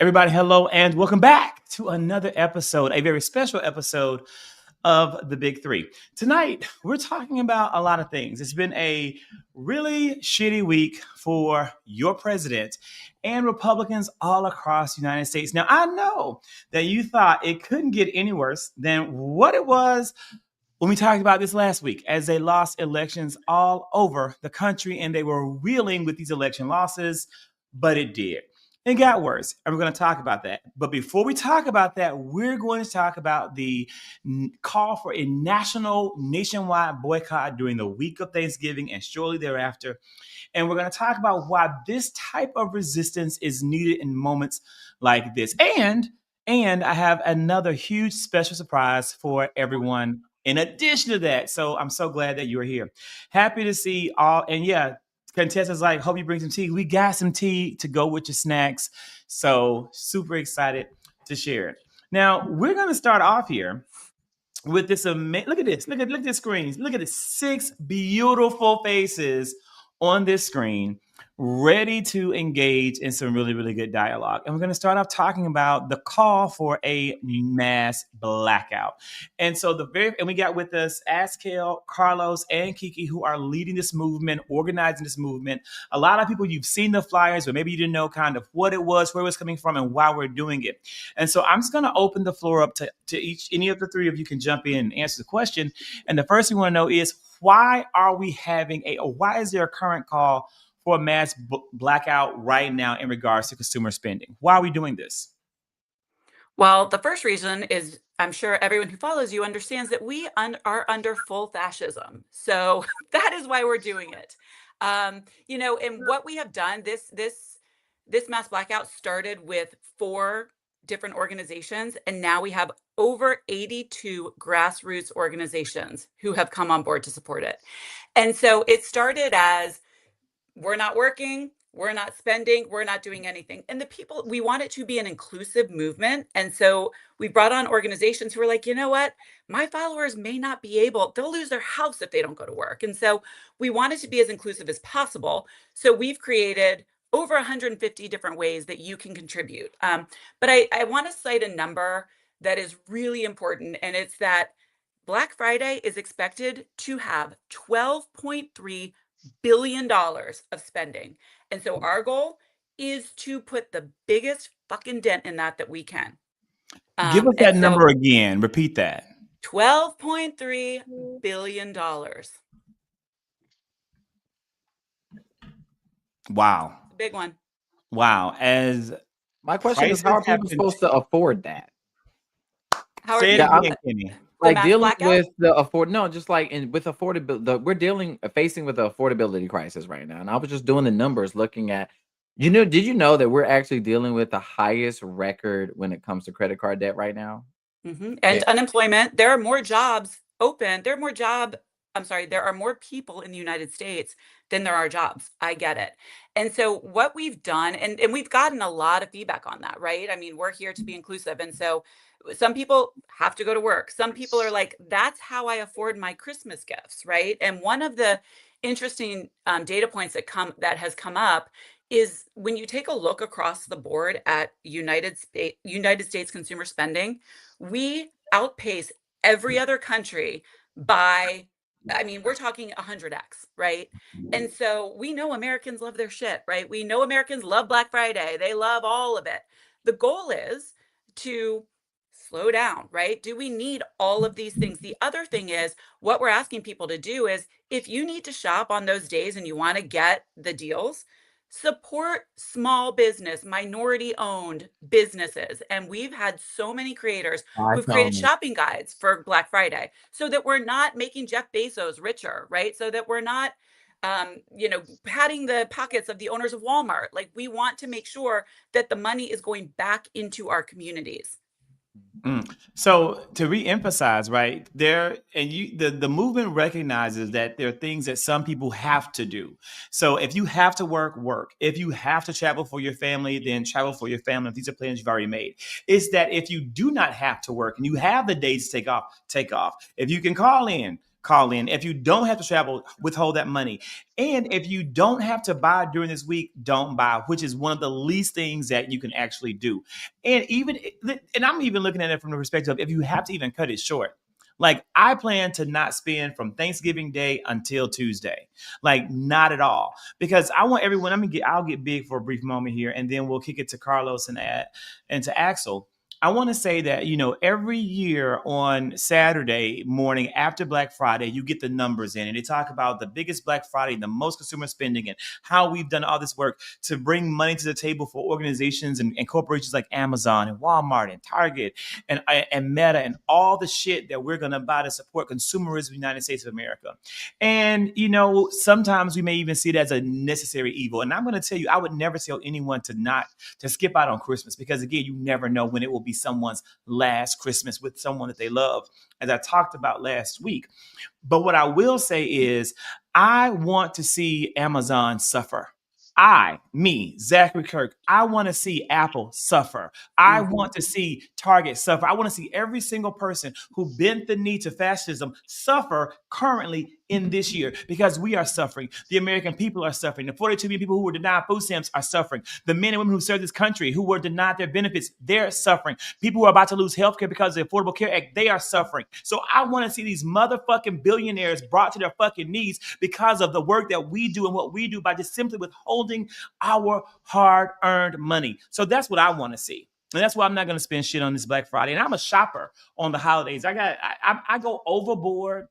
Everybody, hello, and welcome back to another episode, a very special episode of The Big Three. Tonight, we're talking about a lot of things. It's been a really shitty week for your president and Republicans all across the United States. Now, I know that you thought it couldn't get any worse than what it was when we talked about this last week, as they lost elections all over the country and they were reeling with these election losses, but it did. It got worse, and we're going to talk about that. But before we talk about that, we're going to talk about the call for a nationwide boycott during the week of Thanksgiving and shortly thereafter. And we're going to talk about why this type of resistance is needed in moments like this. And I have another huge special surprise for everyone in addition to that. So I'm so glad that you're here. Happy to see all. And yeah, contestants like, hope you bring some tea. We got some tea to go with your snacks. So super excited to share it. Now, we're going to start off here with this amazing, look at this. Look at this screen. Look at the 6 beautiful faces on this screen, ready to engage in some really, really good dialogue. And we're going to start off talking about the call for a mass blackout. And so and we got with us Askel, Carlos, and Kiki, who are leading this movement, organizing this movement. A lot of people, you've seen the flyers, but maybe you didn't know kind of what it was, where it was coming from, and why we're doing it. And so I'm just going to open the floor up to any of the three of you can jump in and answer the question. And the first thing we want to know is, why is there a current call for a mass blackout right now in regards to consumer spending? Why are we doing this? Well, the first reason is, I'm sure everyone who follows you understands that we are under full fascism. So that is why we're doing it. And what we have done, this mass blackout started with 4 different organizations, and now we have over 82 grassroots organizations who have come on board to support it. And so it started as, we're not working, we're not spending, we're not doing anything. And we want it to be an inclusive movement. And so we brought on organizations who are like, you know what, my followers may not be able, they'll lose their house if they don't go to work. And so we want it to be as inclusive as possible. So we've created over 150 different ways that you can contribute. But I want to cite a number that is really important, and it's that Black Friday is expected to have $12.3 billion of spending. And so our goal is to put the biggest fucking dent in that we can. Give us that number again. Repeat that. $12.3 billion. Wow. Big one. Wow. My question is, how are people supposed to afford that? How are people like dealing with the with affordability? We're facing with the affordability crisis right now. And I was just doing the numbers, looking at, did you know that we're actually dealing with the highest record when it comes to credit card debt right now? Mm-hmm. And unemployment. There are more jobs open. There are more people in the United States than there are jobs. I get it. And so what we've done, and we've gotten a lot of feedback on that, right? I mean, we're here to be inclusive. And so some people have to go to work. Some people are like, that's how I afford my Christmas gifts, right? And one of the interesting data points that has come up is, when you take a look across the board at United States consumer spending, we outpace every other country by, we're talking 100x, right? And so we know Americans love their shit, right? We know Americans love Black Friday. They love all of it. The goal is to slow down, right? Do we need all of these things? The other thing is, what we're asking people to do is, if you need to shop on those days and you want to get the deals, support small business, minority-owned businesses. And we've had so many creators who've created shopping guides for Black Friday, so that we're not making Jeff Bezos richer, right? So that we're not, padding the pockets of the owners of Walmart. Like, we want to make sure that the money is going back into our communities. So to re-emphasize, right there, and the movement recognizes that there are things that some people have to do. So if you have to work. If you have to travel for your family, then travel for your family. If these are plans you've already made. It's that if you do not have to work and you have the days to take off. If you can call in, call in. If you don't have to travel, withhold that money. And if you don't have to buy during this week, don't buy, which is one of the least things that you can actually do. And I'm even looking at it from the perspective of if you have to even cut it short. Like I plan to not spend from Thanksgiving Day until Tuesday. Like not at all. Because I want everyone, I'll get big for a brief moment here and then we'll kick it to Carlos and to Axel. I want to say that, every year on Saturday morning after Black Friday, you get the numbers in and they talk about the biggest Black Friday, the most consumer spending, and how we've done all this work to bring money to the table for organizations and corporations like Amazon and Walmart and Target and Meta and all the shit that we're going to buy to support consumerism in the United States of America. And, sometimes we may even see it as a necessary evil. And I'm going to tell you, I would never tell anyone to skip out on Christmas because, again, you never know when it will be someone's last Christmas with someone that they love, as I talked about last week. But what I will say is I want to see Amazon suffer. Zachary Kirk, I want to see Apple suffer. I want to see Target suffer. I want to see every single person who bent the knee to fascism suffer currently in this year because we are suffering. The American people are suffering. The 42 million people who were denied food stamps are suffering. The men and women who serve this country who were denied their benefits, they're suffering. People who are about to lose health care because of the Affordable Care Act, they are suffering. So I want to see these motherfucking billionaires brought to their fucking knees because of the work that we do and what we do by just simply withholding our hard-earned money. So that's what I want to see. And that's why I'm not going to spend shit on this Black Friday. And I'm a shopper on the holidays. I go overboard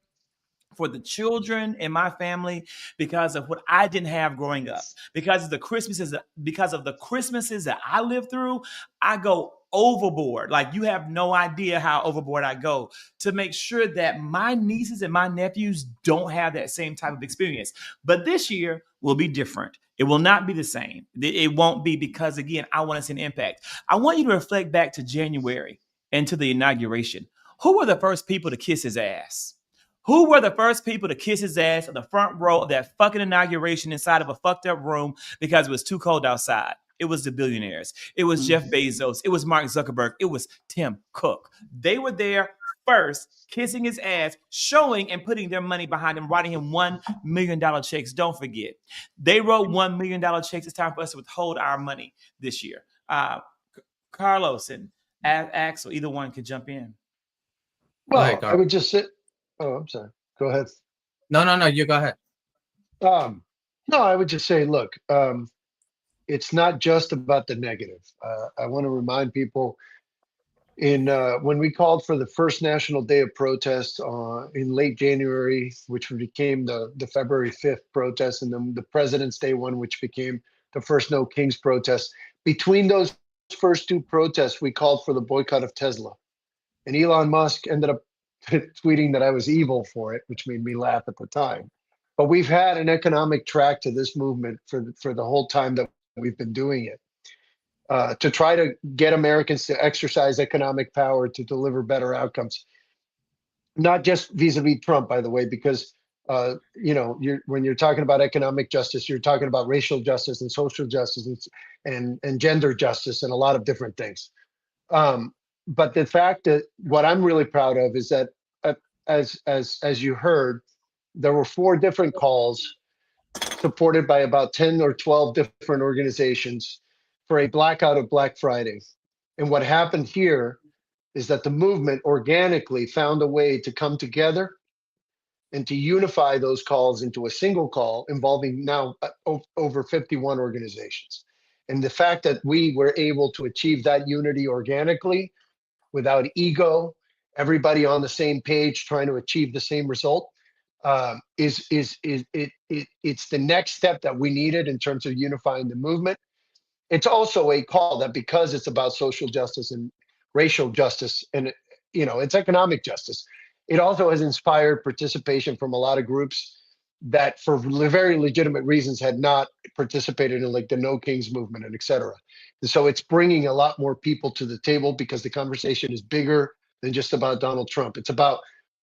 for the children in my family because of what I didn't have growing up. Because of the Christmases that I lived through, I go overboard. Like you have no idea how overboard I go to make sure that my nieces and my nephews don't have that same type of experience. But this year will be different. It will not be the same. It won't be because, again, I want to see an impact. I want you to reflect back to January and to the inauguration. Who were the first people to kiss his ass? Who were the first people to kiss his ass on the front row of that fucking inauguration inside of a fucked up room because it was too cold outside? It was the billionaires. It was Jeff Bezos. It was Mark Zuckerberg. It was Tim Cook. They were there first, kissing his ass, showing and putting their money behind him, writing him $1 million checks. Don't forget. They wrote $1 million checks. It's time for us to withhold our money this year. Carlos and Axel, either one could jump in. Well, ahead, I would just say, oh, I'm sorry. Go ahead. No, you go ahead. No, I would just say, look, it's not just about the negative. I want to remind people when we called for the first National Day of Protest in late January, which became the February 5th protest, and then the President's Day one, which became the first No Kings protest. Between those first two protests, we called for the boycott of Tesla. And Elon Musk ended up tweeting that I was evil for it, which made me laugh at the time. But we've had an economic track to this movement for the whole time that we've been doing it, to try to get Americans to exercise economic power to deliver better outcomes. Not just vis-a-vis Trump, by the way, because when you're talking about economic justice, you're talking about racial justice and social justice and gender justice and a lot of different things. But the fact that what I'm really proud of is that, as you heard, there were 4 different calls supported by about 10 or 12 different organizations for a blackout of Black Friday. And what happened here is that the movement organically found a way to come together and to unify those calls into a single call involving now over 51 organizations. And the fact that we were able to achieve that unity organically without ego, everybody on the same page trying to achieve the same result, it's the next step that we needed in terms of unifying the movement. It's also a call that, because it's about social justice and racial justice and it's economic justice, it also has inspired participation from a lot of groups that for very legitimate reasons had not participated in, like the No Kings movement and et cetera. And so it's bringing a lot more people to the table because the conversation is bigger than just about Donald Trump. It's about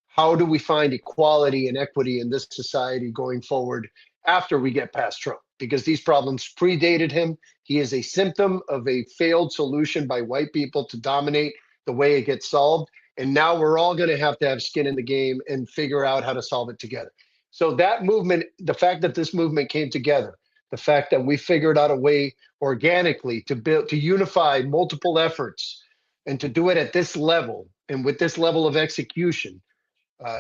how do we find equality and equity in this society going forward after we get past Trump, because these problems predated him. He is a symptom of a failed solution by white people to dominate the way it gets solved. And now we're all going to have skin in the game and figure out how to solve it together. So that movement, the fact that this movement came together, the fact that we figured out a way organically to unify multiple efforts and to do it at this level and with this level of execution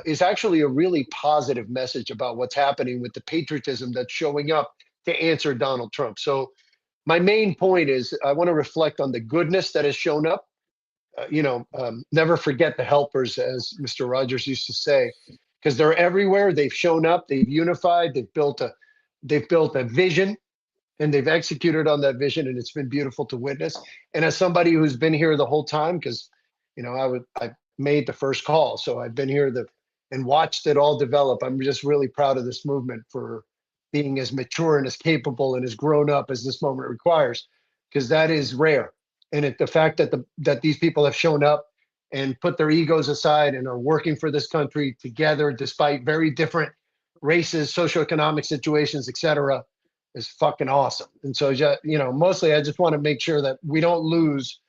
is actually a really positive message about what's happening with the patriotism that's showing up to answer Donald Trump. So my main point is I want to reflect on the goodness that has shown up. Never forget the helpers, as Mr. Rogers used to say, because they're everywhere. They've shown up. They've unified. They've built a vision, and they've executed on that vision, and it's been beautiful to witness. And as somebody who's been here the whole time, because I made the first call, so I've been here and watched it all develop. I'm just really proud of this movement for being as mature and as capable and as grown up as this moment requires, because that is rare. And the fact that these people have shown up and put their egos aside and are working for this country together, despite very different races, socioeconomic situations, etc., is fucking awesome. And so, mostly I just want to make sure that we don't lose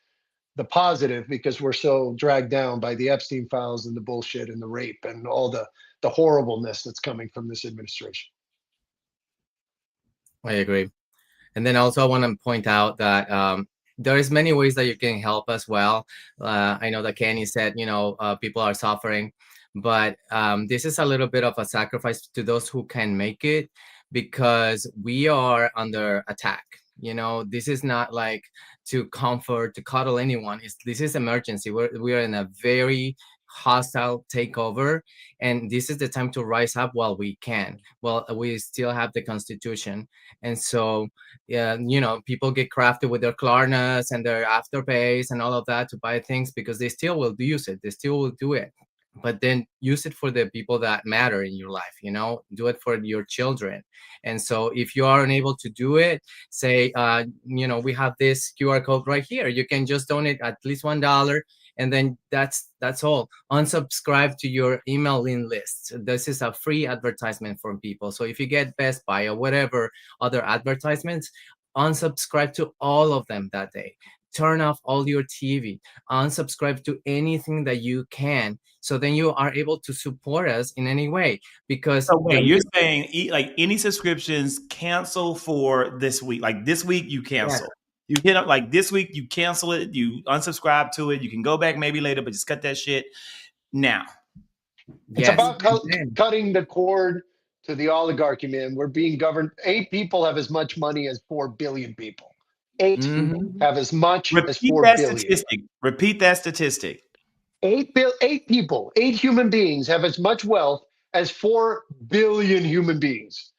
the positive because we're so dragged down by the Epstein files and the bullshit and the rape and all the horribleness that's coming from this administration. I agree. And then also I want to point out that there is many ways that you can help as well. I know that Kenny said, people are suffering, but this is a little bit of a sacrifice to those who can make it because we are under attack. This is not like to comfort, to cuddle anyone. This is emergency. We are in a very hostile takeover, and this is the time to rise up while we can. Well, we still have the Constitution, and so people get crafty with their Klarnas and their afterpays and all of that to buy things because they still will use it. They still will do it. But then use it for the people that matter in your life, do it for your children. And so if you are unable to do it, say, we have this QR code right here. You can just donate at least $1. And then that's all. Unsubscribe to your emailing list. This is a free advertisement for people. So if you get Best Buy or whatever other advertisements, unsubscribe to all of them that day. Turn off all your TV, unsubscribe to anything that you can. So then you are able to support us in any way. Because you're saying like any subscriptions cancel for this week. Like this week you cancel. Yeah. You hit up like this week, you cancel it, you unsubscribe to it. You can go back maybe later, but just cut that shit now. It's about cutting the cord to the oligarchy, man. We're being governed. 8 people have as much money as 4 billion people. 8 have as much as 4 billion. Statistic. Repeat that statistic. 8 people, 8 human beings have as much wealth as 4 billion human beings.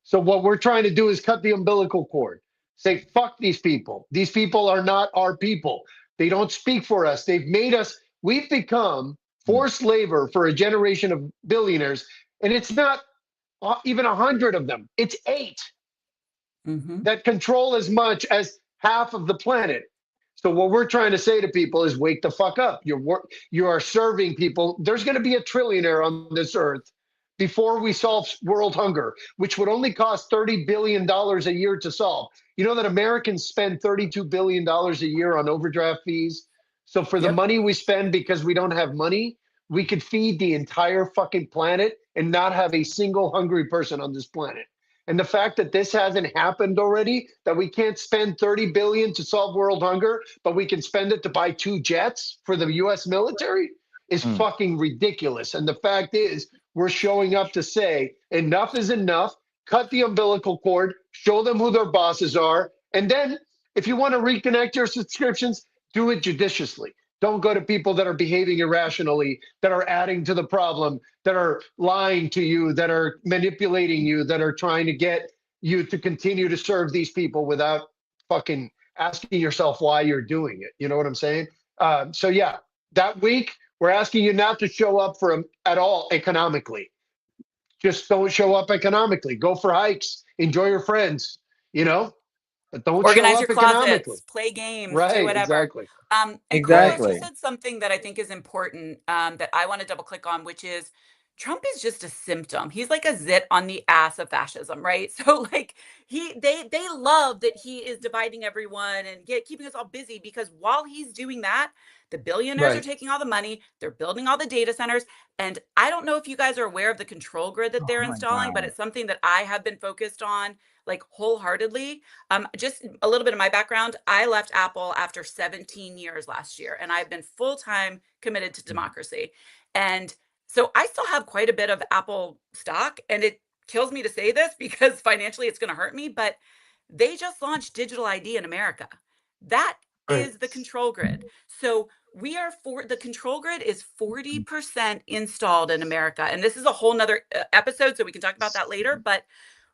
So what we're trying to do is cut the umbilical cord. Say, fuck these people. These people are not our people. They don't speak for us. They've made us, we've become forced labor for a generation of billionaires. And it's not even 100 of them. It's 8 that control as much as half of the planet. So what we're trying to say to people is wake the fuck up. You are serving people. There's going to be a trillionaire on this earth before we solve world hunger, which would only cost $30 billion a year to solve. You know that Americans spend $32 billion a year on overdraft fees. So for the money we spend because we don't have money, we could feed the entire fucking planet and not have a single hungry person on this planet. And the fact that this hasn't happened already, that we can't spend $30 billion to solve world hunger, but we can spend it to buy 2 jets for the U.S. military is fucking ridiculous. And the fact is, we're showing up to say enough is enough, cut the umbilical cord, show them who their bosses are. And then if you want to reconnect your subscriptions, do it judiciously. Don't go to people that are behaving irrationally, that are adding to the problem, that are lying to you, that are manipulating you, that are trying to get you to continue to serve these people without fucking asking yourself why you're doing it. You know what I'm saying? So yeah, that week, we're asking you not to show up for them at all economically. Just don't show up economically. Go for hikes. Enjoy your friends, but don't organize show up your closets, play games, do whatever. Exactly. And Carlos, you said something that I think is important that I want to double click on, which is Trump is just a symptom. He's like a zit on the ass of fascism, right? So like they love that he is dividing everyone and keeping us all busy, because while he's doing that, the billionaires are Right. taking all the money, they're building all the data centers. And I don't know if you guys are aware of the control grid that Oh they're my installing, but God. it's something that I have been focused on like wholeheartedly. Just a little bit of my background. I left Apple after 17 years last year, and I've been full-time committed to democracy. And so I still have quite a bit of Apple stock, and it kills me to say this because financially it's going to hurt me, but they just launched digital ID in America. That Right. is the control grid. So the control grid is 40% installed in America. And this is a whole nother episode, so we can talk about that later. But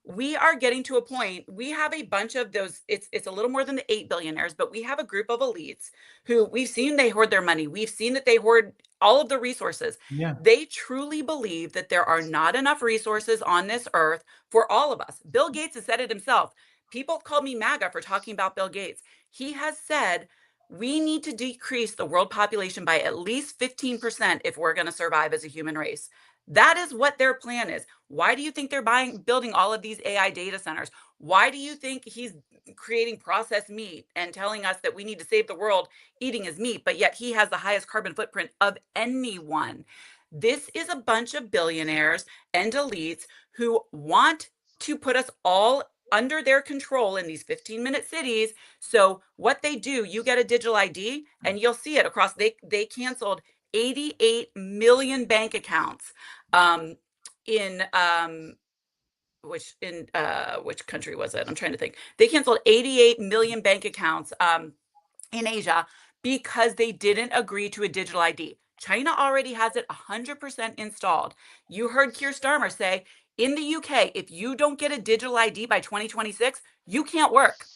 we are getting to a point, we have a bunch of those, it's a little more than the 8 billionaires, but we have a group of elites who we've seen they hoard their money. We've seen that they hoard all of the resources. Yeah. They truly believe that there are not enough resources on this earth for all of us. Bill Gates has said it himself. People call me MAGA for talking about Bill Gates. He has said we need to decrease the world population by at least 15% if we're going to survive as a human race. That is what their plan is. Why do you think they're building all of these AI data centers? Why do you think he's creating processed meat and telling us that we need to save the world eating his meat, but yet he has the highest carbon footprint of anyone? This is a bunch of billionaires and elites who want to put us all under their control in these 15-minute cities. So what they do, you get a digital ID and you'll see it across. They canceled 88 million bank accounts in which country was it? I'm trying to think. They canceled 88 million bank accounts in Asia because they didn't agree to a digital ID. China already has it 100% installed. You heard Keir Starmer say, in the UK, if you don't get a digital ID by 2026, you can't work.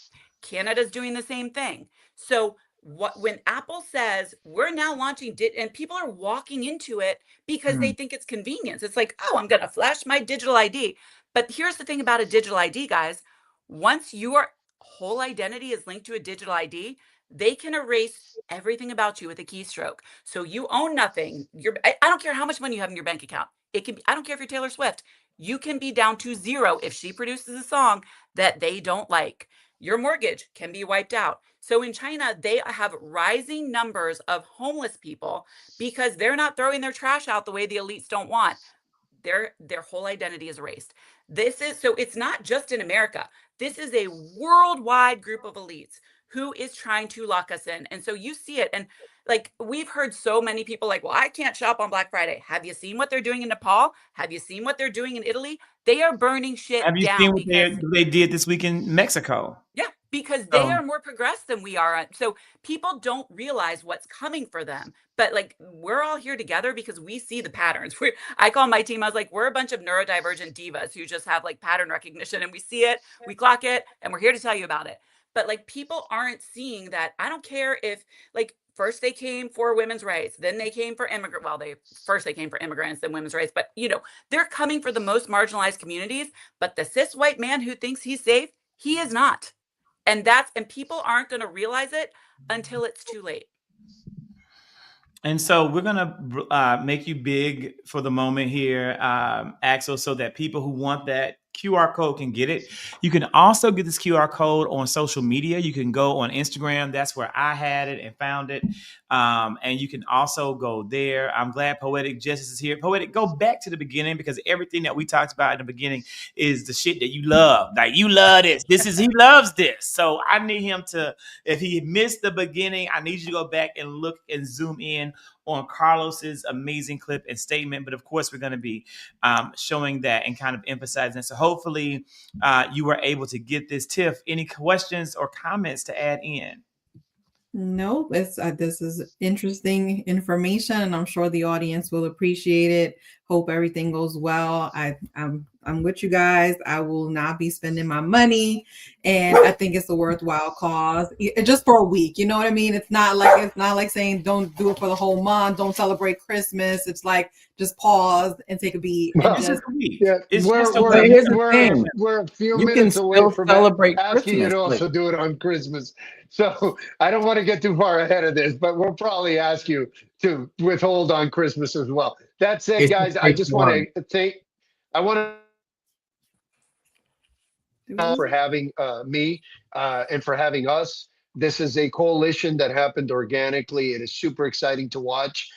Canada's doing the same thing. So when Apple says we're now launching and people are walking into it because they think it's convenience. It's like, oh, I'm going to flash my digital ID. But here's the thing about a digital ID, guys. Once your whole identity is linked to a digital ID, they can erase everything about you with a keystroke. So you own nothing. I don't care how much money you have in your bank account. It can be, I don't care if you're Taylor Swift. You can be down to zero if she produces a song that they don't like. Your mortgage can be wiped out. So in China, they have rising numbers of homeless people because they're not throwing their trash out the way the elites don't want. Their whole identity is erased. So it's not just in America. This is a worldwide group of elites who is trying to lock us in. And so you see it. And like, we've heard so many people like, well, I can't shop on Black Friday. Have you seen what they're doing in Nepal? Have you seen what they're doing in Italy? They are burning shit Have you down seen what because they did this week in Mexico? yeah, because they are more progressed than we are. So people don't realize what's coming for them. But like, we're all here together because we see the patterns. I call my team, I was like, we're a bunch of neurodivergent divas who just have like pattern recognition, and we see it, we clock it, and we're here to tell you about it. But like, people aren't seeing that. I don't care if like, first they came for women's rights, then they came for first they came for immigrants, then women's rights. But you know, they're coming for the most marginalized communities. But the cis white man who thinks he's safe, he is not. And people aren't going to realize it until it's too late. And so we're going to make you big for the moment here, Axel, so that people who want that QR code can get it. You can also get this QR code on social media. You can go on Instagram. That's where I had it and found it. And you can also go there. I'm glad Poetic Justice is here. Poetic, go back to the beginning, because everything that we talked about in the beginning is the shit that you love. Like, you love this. He loves this. So I need him to, if he missed the beginning, I need you to go back and look and zoom in on Carlos's amazing clip and statement. But of course, we're going to be showing that and kind of emphasizing it. So hopefully you were able to get this. Tiff, any questions or comments to add in? No, this is interesting information, and I'm sure the audience will appreciate it. Hope everything goes well. I'm with you guys. I will not be spending my money, and I think it's a worthwhile cause, just for a week. You know what I mean? It's not like saying don't do it for the whole month. Don't celebrate Christmas. It's like just pause and take a beat. Well, And just, yeah, we're a few minutes away from celebrate asking you to Christmas. also do it on Christmas. So I don't want to get too far ahead of this, but we'll probably ask you to withhold on Christmas as well. That said, It's guys, I just want to thank. I want to for having me and for having us. This is a coalition that happened organically. It is super exciting to watch.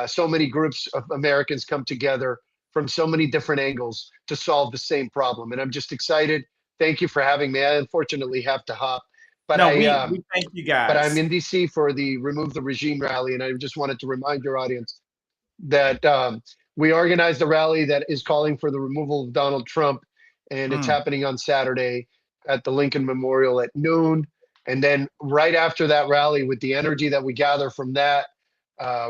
So many groups of Americans come together from so many different angles to solve the same problem. And I'm just excited. Thank you for having me. I unfortunately have to hop. But no, we thank you guys. But I'm in DC for the Remove the Regime rally. And I just wanted to remind your audience that we organized a rally that is calling for the removal of Donald Trump. And it's happening on Saturday at the Lincoln Memorial at noon. And then right after that rally, with the energy that we gather from that,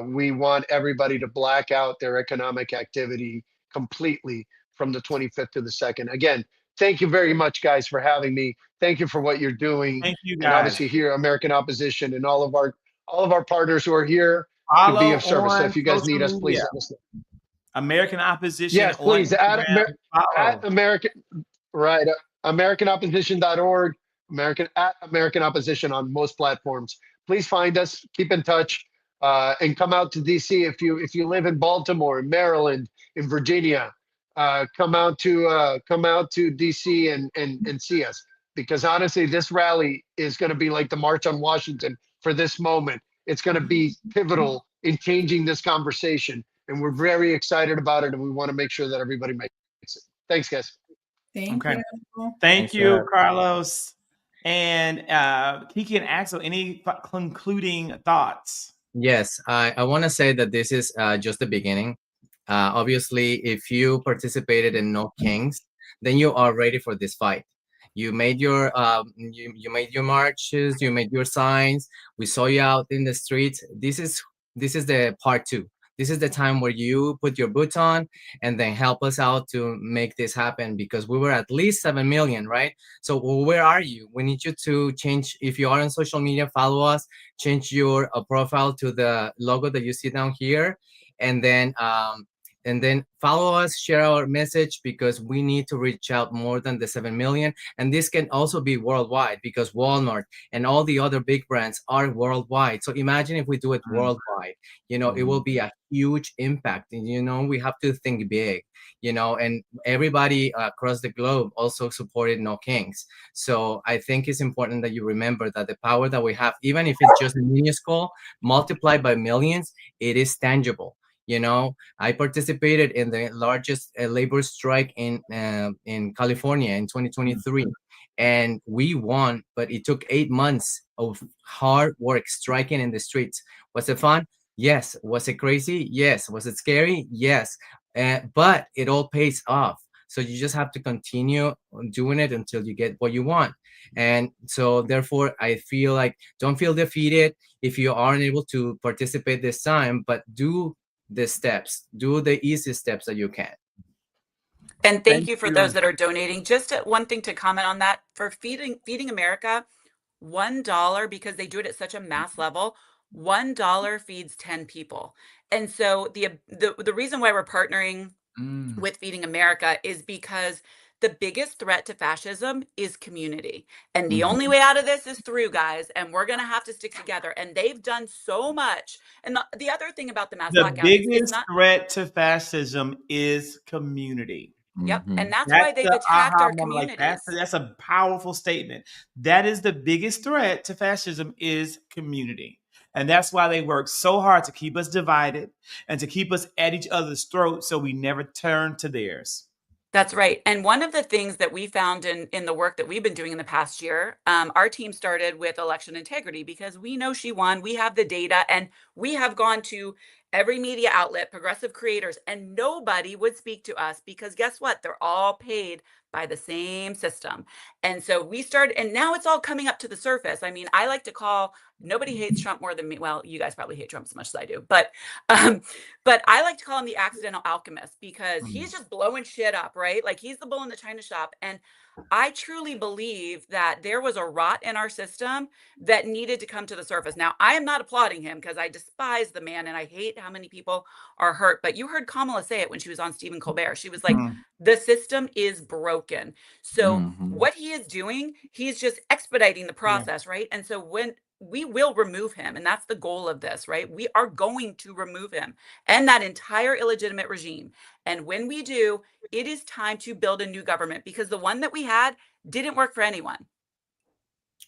we want everybody to black out their economic activity completely from the 25th to the 2nd. Again, thank you very much, guys, for having me. Thank you for what you're doing. Thank you, guys. And obviously here, American Opposition and all of our partners who are here to be of service. So if you guys need us, please let us know. American Opposition. Yes, please. At American, right. AmericanOpposition.org. American Opposition on most platforms. Please find us. Keep in touch. And come out to DC if you live in Baltimore, in Maryland, in Virginia. Come out to DC and see us, because honestly, this rally is going to be like the March on Washington for this moment. It's going to be pivotal in changing this conversation, and we're very excited about it, and we want to make sure that everybody makes it. Thanks, guys. Thank you. Thank you, Carlos. And Kiki and Axel, any concluding thoughts? Yes, I want to say that this is just the beginning. Obviously, if you participated in No Kings, then you are ready for this fight. You made your you made your marches, you made your signs. We saw you out in the streets. This is the part 2. This is the time where you put your boots on and then help us out to make this happen, because we were at least 7 million, right? So where are you? We need you to change. If you are on social media, follow us, change your profile to the logo that you see down here, and then follow us, share our message, because we need to reach out more than the 7 million. And this can also be worldwide, because Walmart and all the other big brands are worldwide. So imagine if we do it worldwide, it will be a huge impact. And, we have to think big, and everybody across the globe also supported No Kings. So I think it's important that you remember that the power that we have, even if it's just minuscule, multiplied by millions, it is tangible. I participated in the largest labor strike in California in 2023, and we won, but it took 8 months of hard work striking in the streets. Was it fun? Yes. Was it crazy? Yes. Was it scary? Yes. But it all pays off. So you just have to continue doing it until you get what you want. And so therefore, I feel like, don't feel defeated if you aren't able to participate this time, but do the steps, do the easy steps that you can. And thank you for those that are donating. Just one thing to comment on that, for Feeding America, $1, because they do it at such a mass level, $1 feeds 10 people. And so the reason why we're partnering with Feeding America is because the biggest threat to fascism is community. And the only way out of this is through, guys. And we're going to have to stick together. And they've done so much. And the other thing about the mass blackout, the biggest threat to fascism is community. Yep. And that's why they've attacked our communities. Like that's a powerful statement. That is the biggest threat to fascism is community. And that's why they work so hard to keep us divided and to keep us at each other's throats so we never turn to theirs. That's right. And one of the things that we found in the work that we've been doing in the past year, our team started with election integrity, because we know she won. We have the data, and we have gone to every media outlet, progressive creators, and nobody would speak to us, because guess what? They're all paid by the same system. And so we started, and now it's all coming up to the surface. I mean, I like to call, nobody hates Trump more than me. Well, you guys probably hate Trump as much as I do, but I like to call him the accidental alchemist, because he's just blowing shit up, right? Like, he's the bull in the china shop. And I truly believe that there was a rot in our system that needed to come to the surface. Now, I am not applauding him, because I despise the man and I hate how many people are hurt. But you heard Kamala say it when she was on Stephen Colbert. She was like, the system is broken. So what he is doing, he's just expediting the process, right? And so when we will remove him. And that's the goal of this, right? We are going to remove him and that entire illegitimate regime. And when we do, it is time to build a new government, because the one that we had didn't work for anyone.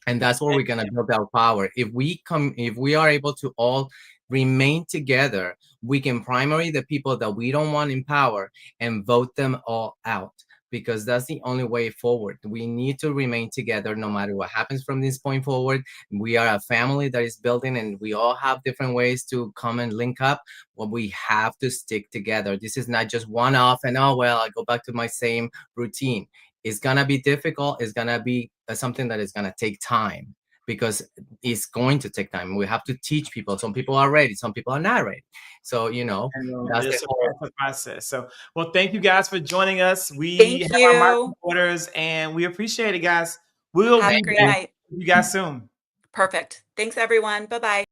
And that's where we're going to build our power. If we are able to all remain together, we can primary the people that we don't want in power and vote them all out, because that's the only way forward. We need to remain together no matter what happens from this point forward. We are a family that is building, and we all have different ways to come and link up. Well, we have to stick together. This is not just one off and, oh, well, I go back to my same routine. It's going to be difficult. It's going to be something that is going to take time, because it's going to take time. We have to teach people. Some people are ready. Some people are not ready. So, that's the process. So, well, thank you guys for joining us. We Thank have you. our marching orders, and we appreciate it, guys. We'll have be a great back night. with you guys soon. Perfect. Thanks, everyone. Bye-bye.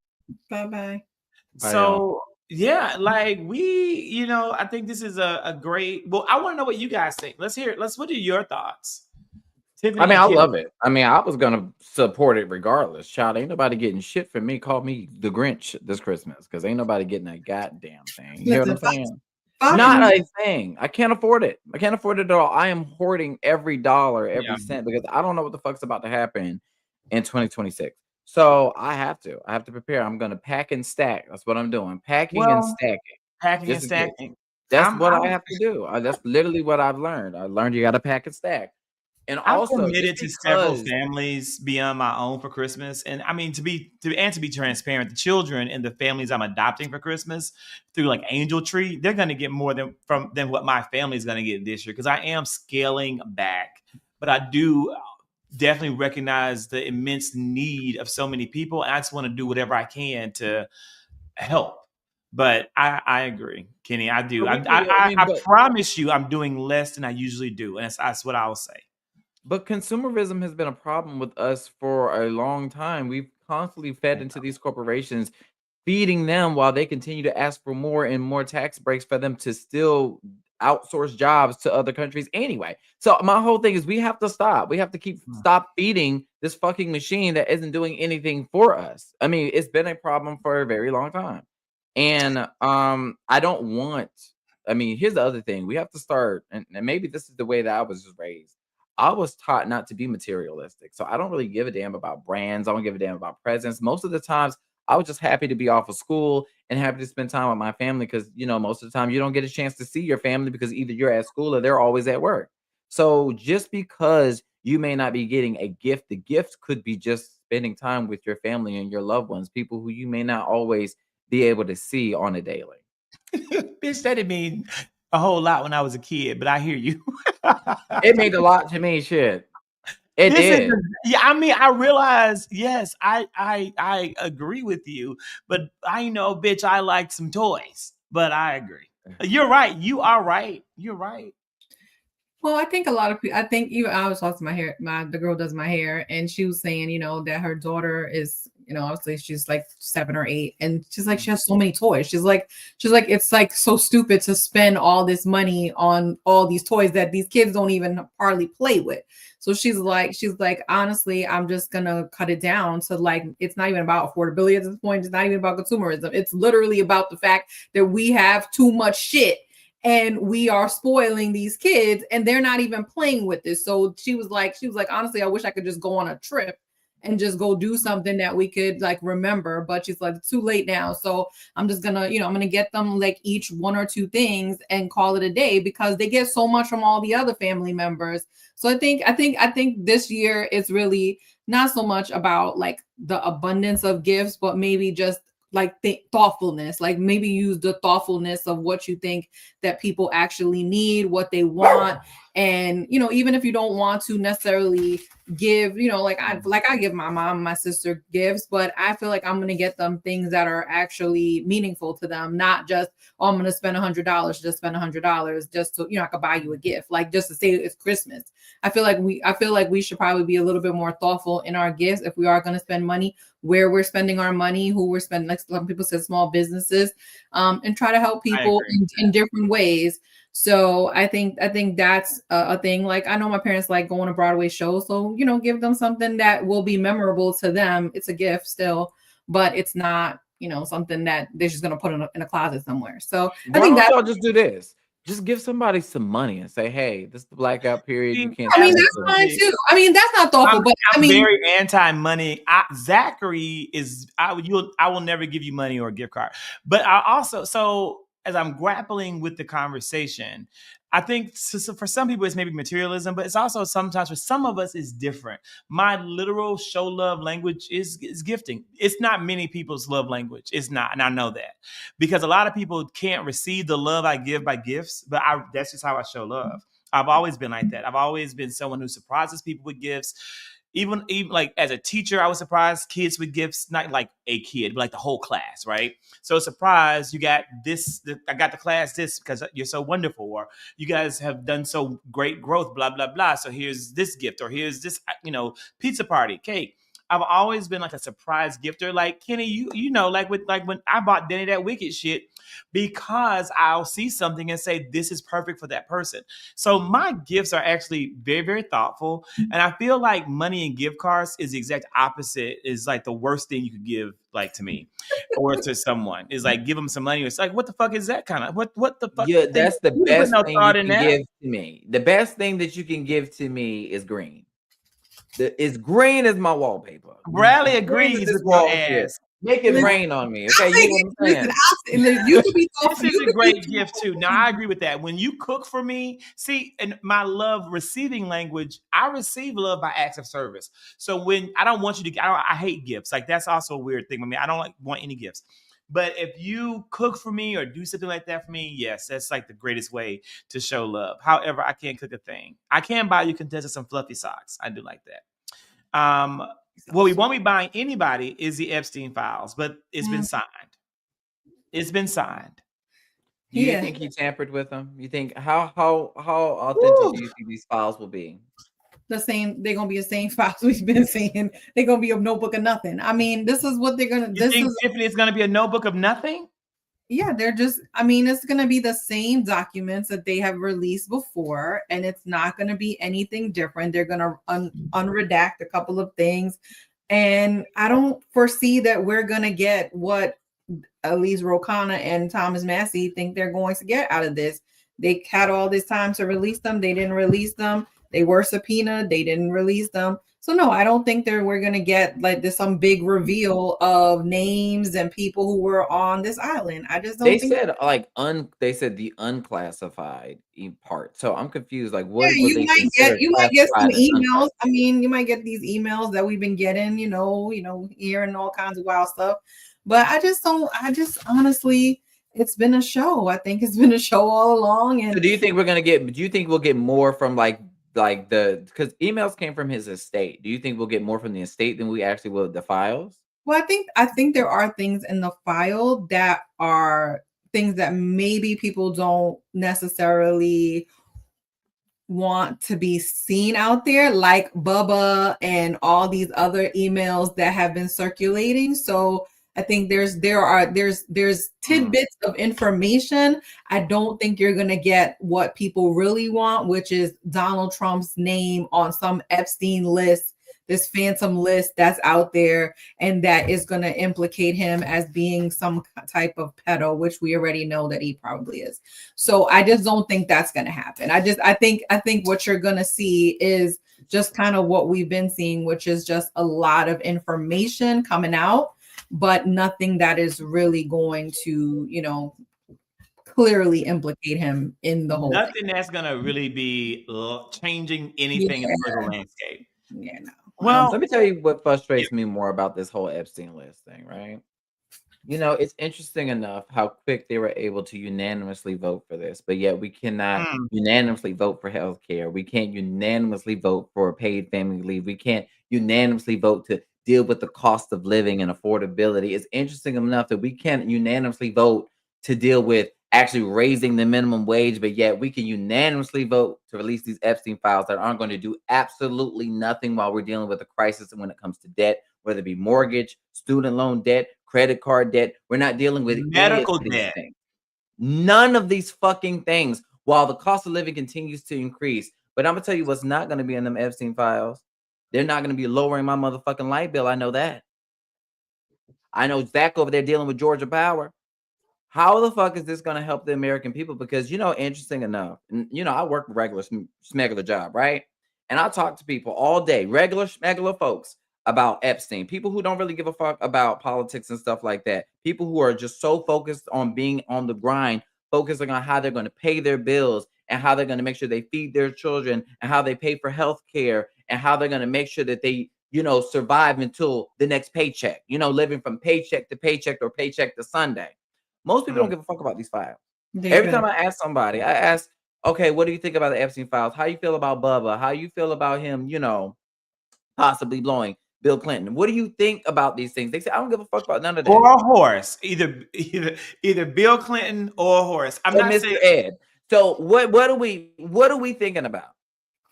Bye-bye. So, yeah, like I think this is a great, well, I want to know what you guys think. Let's hear it. What are your thoughts? Tiffany, I mean, I Kim? love it. I mean, I was gonna support it regardless. Child, ain't nobody getting shit from me. Call me the Grinch this Christmas, because ain't nobody getting that goddamn thing. You know what I'm saying? Not a thing. I can't afford it. I can't afford it at all. I am hoarding every dollar, every cent, because I don't know what the fuck's about to happen in 2026. So I have to prepare. I'm gonna pack and stack. That's what I'm doing. Packing and stacking. Packing and stacking. That's what I have to do. That's literally what I've learned. I learned you got to pack and stack. And I've also committed to several families beyond my own for Christmas. And I mean, to be transparent, the children and the families I'm adopting for Christmas through like Angel Tree, they're going to get more than what my family is going to get this year, because I am scaling back. But I do definitely recognize the immense need of so many people, and I just want to do whatever I can to help. But I agree, Kenny. I do. I promise you, I'm doing less than I usually do, and that's what I'll say. But consumerism has been a problem with us for a long time. We've constantly fed into these corporations, feeding them while they continue to ask for more and more tax breaks for them to still outsource jobs to other countries anyway. So my whole thing is we have to stop. We have to stop feeding this fucking machine that isn't doing anything for us. I mean, it's been a problem for a very long time. And I don't want, I mean, here's the other thing. We have to start, and maybe this is the way that I was raised. I was taught not to be materialistic. So I don't really give a damn about brands. I don't give a damn about presents. Most of the times, I was just happy to be off of school and happy to spend time with my family, because, most of the time you don't get a chance to see your family because either you're at school or they're always at work. So just because you may not be getting a gift, the gift could be just spending time with your family and your loved ones, people who you may not always be able to see on a daily. Bitch, that didn't mean a whole lot when I was a kid, but I hear you. It made a lot to me, shit. It did. Yeah, I mean, I realize, yes, I agree with you, but I know, bitch, I like some toys, but I agree. You're right. You are right. You're right. Well, I think a lot of people, I was talking to the girl does my hair, and she was saying, that her daughter is, obviously she's like 7 or 8, and she's like, she has so many toys. She's like, it's like so stupid to spend all this money on all these toys that these kids don't even hardly play with. So she's like, honestly, I'm just gonna cut it down to like, it's not even about affordability at this point. It's not even about consumerism. It's literally about the fact that we have too much shit, and we are spoiling these kids, and they're not even playing with this. So she was like, honestly, I wish I could just go on a trip and just go do something that we could like remember. But she's like, it's too late now. So I'm just gonna, I'm gonna get them like each 1 or 2 things and call it a day, because they get so much from all the other family members. So I think this year it's really not so much about like the abundance of gifts, but maybe just like the thoughtfulness, like maybe use the thoughtfulness of what you think that people actually need, what they want. And, even if you don't want to necessarily give, like I give my mom, my sister gifts, but I feel like I'm going to get them things that are actually meaningful to them, not just, I'm going to spend $100, just spend $100 just so, I could buy you a gift, like just to say it's Christmas. I feel like we should probably be a little bit more thoughtful in our gifts if we are going to spend money, where we're spending our money, who we're spending, like some people said, small businesses, and try to help people in different ways. So I think that's a thing. Like, I know my parents like going to Broadway shows, so give them something that will be memorable to them. It's a gift still, but it's not something that they're just gonna put in a closet somewhere. So I Why think don't that y'all just do this? Just give somebody some money and say, "Hey, this is the blackout period. You can't I mean, spend that's it." fine too. I mean, that's not thoughtful, but I I'm mean, very anti-money. Zachary is I will never give you money or a gift card. But I also, so as I'm grappling with the conversation, I think so for some people it's maybe materialism, but it's also sometimes for some of us it's different. My literal show love language is gifting. It's not many people's love language. It's not, and I know that because a lot of people can't receive the love I give by gifts. But that's just how I show love. I've always been like that. I've always been someone who surprises people with gifts. Even like as a teacher, I would surprise kids with gifts, not like a kid, but like the whole class, right? So surprise, you got this. I got the class this because you're so wonderful, or you guys have done so great growth, blah blah blah. So here's this gift, or here's this, pizza party, cake. I've always been like a surprise gifter. Like Kenny, like when I bought Denny that Wicked shit, because I'll see something and say this is perfect for that person. So my gifts are actually very, very thoughtful. And I feel like money and gift cards is the exact opposite, is like the worst thing you could give like to me or to someone. Is like give them some money. It's like, what the fuck is that kind of what the fuck? Yeah, that's the You put best no thing you thought in can that. give to me. The best thing that you can give to me is green. It's green as my wallpaper. Bradley Green as agrees this with your wall here. ass. Make it Listen, rain on me, okay? You know what I'm saying? Listen, you could be This thoughtful. is a great gift too. Now I agree with that. When you cook for me, see, and my love receiving language, I receive love by acts of service. So when I don't want you to, I hate gifts. Like that's also a weird thing. I mean, I don't want any gifts. But if you cook for me or do something like that for me, yes, that's like the greatest way to show love. However, I can't cook a thing. I can buy you contestant some fluffy socks. I do like that. What we won't be buying anybody is the Epstein files, but it's been signed. It's been signed. Do you Yeah. think he tampered with them? You think how authentic do you think these files will be? The same, they're gonna be the same files we've been seeing. They're gonna be a notebook of nothing. I mean, this is what they're gonna. You think Tiffany is gonna be a notebook of nothing? Yeah, they're just. I mean, it's gonna be the same documents that they have released before, and it's not gonna be anything different. They're gonna unredact a couple of things, and I don't foresee that we're gonna get what Elise Rokana and Thomas Massey think they're going to get out of this. They had all this time to release them. They didn't release them. They were subpoenaed. They didn't release them. So no, I don't think we're going to get like this some big reveal of names and people who were on this island. I just don't They think said like they said the unclassified part. So I'm confused. Like what yeah, would they consider you might get some classified and emails. I unclassified? mean, you might get these emails that we've been getting, hearing all kinds of wild stuff. But I just honestly, it's been a show. I think it's been a show all along. And So do you think we'll get more from like because emails came from his estate? Do you think we'll get more from the estate than we actually will the files? well, I think there are things in the file that are things that maybe people don't necessarily want to be seen out there, like Bubba and all these other emails that have been circulating. So I think there's tidbits of information. I don't think you're gonna get what people really want, which is Donald Trump's name on some Epstein list, this phantom list that's out there, and that is gonna implicate him as being some type of pedo, which we already know that he probably is. So I just don't think that's gonna happen. I think what you're gonna see is just kind of what we've been seeing, which is just a lot of information coming out, but nothing that is really going to, clearly implicate him in the whole Nothing thing. that's gonna really be changing anything in the political landscape. Yeah, no. Well, Let me tell you what frustrates me more about this whole Epstein list thing, right? It's interesting enough how quick they were able to unanimously vote for this, but yet we cannot unanimously vote for healthcare. We can't unanimously vote for paid family leave. We can't unanimously vote to deal with the cost of living and affordability. It's interesting enough that we can't unanimously vote to deal with actually raising the minimum wage, but yet we can unanimously vote to release these Epstein files that aren't going to do absolutely nothing while we're dealing with a crisis when it comes to debt, whether it be mortgage, student loan debt, credit card debt. We're not dealing with medical any of these debt. things. None of these fucking things while the cost of living continues to increase. But I'm gonna tell you what's not gonna be in them Epstein files. They're not gonna be lowering my motherfucking light bill. I know that. I know Zach over there dealing with Georgia Power. How the fuck is this going to help the American people? Because, interesting enough, I work a regular smuggler job, right? And I talk to people all day, regular smuggler folks, about Epstein, people who don't really give a fuck about politics and stuff like that, people who are just so focused on being on the grind, focusing on how they're going to pay their bills and how they're going to make sure they feed their children and how they pay for health care and how they're going to make sure that they survive until the next paycheck, living from paycheck to paycheck or paycheck to Sunday. Most people don't give a fuck about these files. Every time I ask somebody, I ask, okay, what do you think about the Epstein files? How you feel about Bubba? How you feel about him, possibly blowing Bill Clinton? What do you think about these things? They say, I don't give a fuck about none of that. Or a horse. Either Bill Clinton or a horse. I'm not Mr. saying Ed. So what are we thinking about?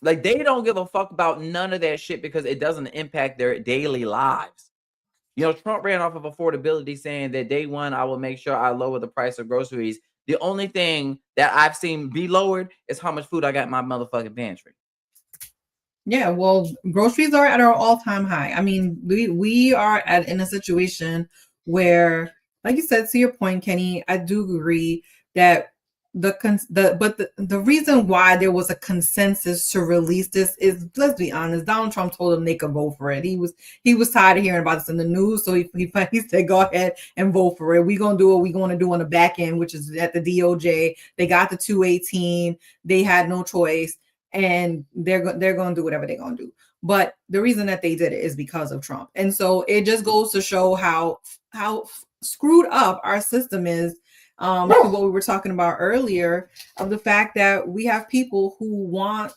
Like, they don't give a fuck about none of that shit because it doesn't impact their daily lives. Trump ran off of affordability saying that day one, I will make sure I lower the price of groceries. The only thing that I've seen be lowered is how much food I got in my motherfucking pantry. Yeah, well, groceries are at our all-time high. I mean, we are in a situation where, like you said, to your point, Kenny, I do agree that the reason why there was a consensus to release this is, let's be honest, Donald Trump told them they could vote for it. He was tired of hearing about this in the news, so he said, go ahead and vote for it. We're gonna do what we're gonna do on the back end, which is at the DOJ. They got the 218. They had no choice, and they're gonna do whatever they're gonna do. But the reason that they did it is because of Trump, and so it just goes to show how screwed up our system is. To what we were talking about earlier, of the fact that we have people who want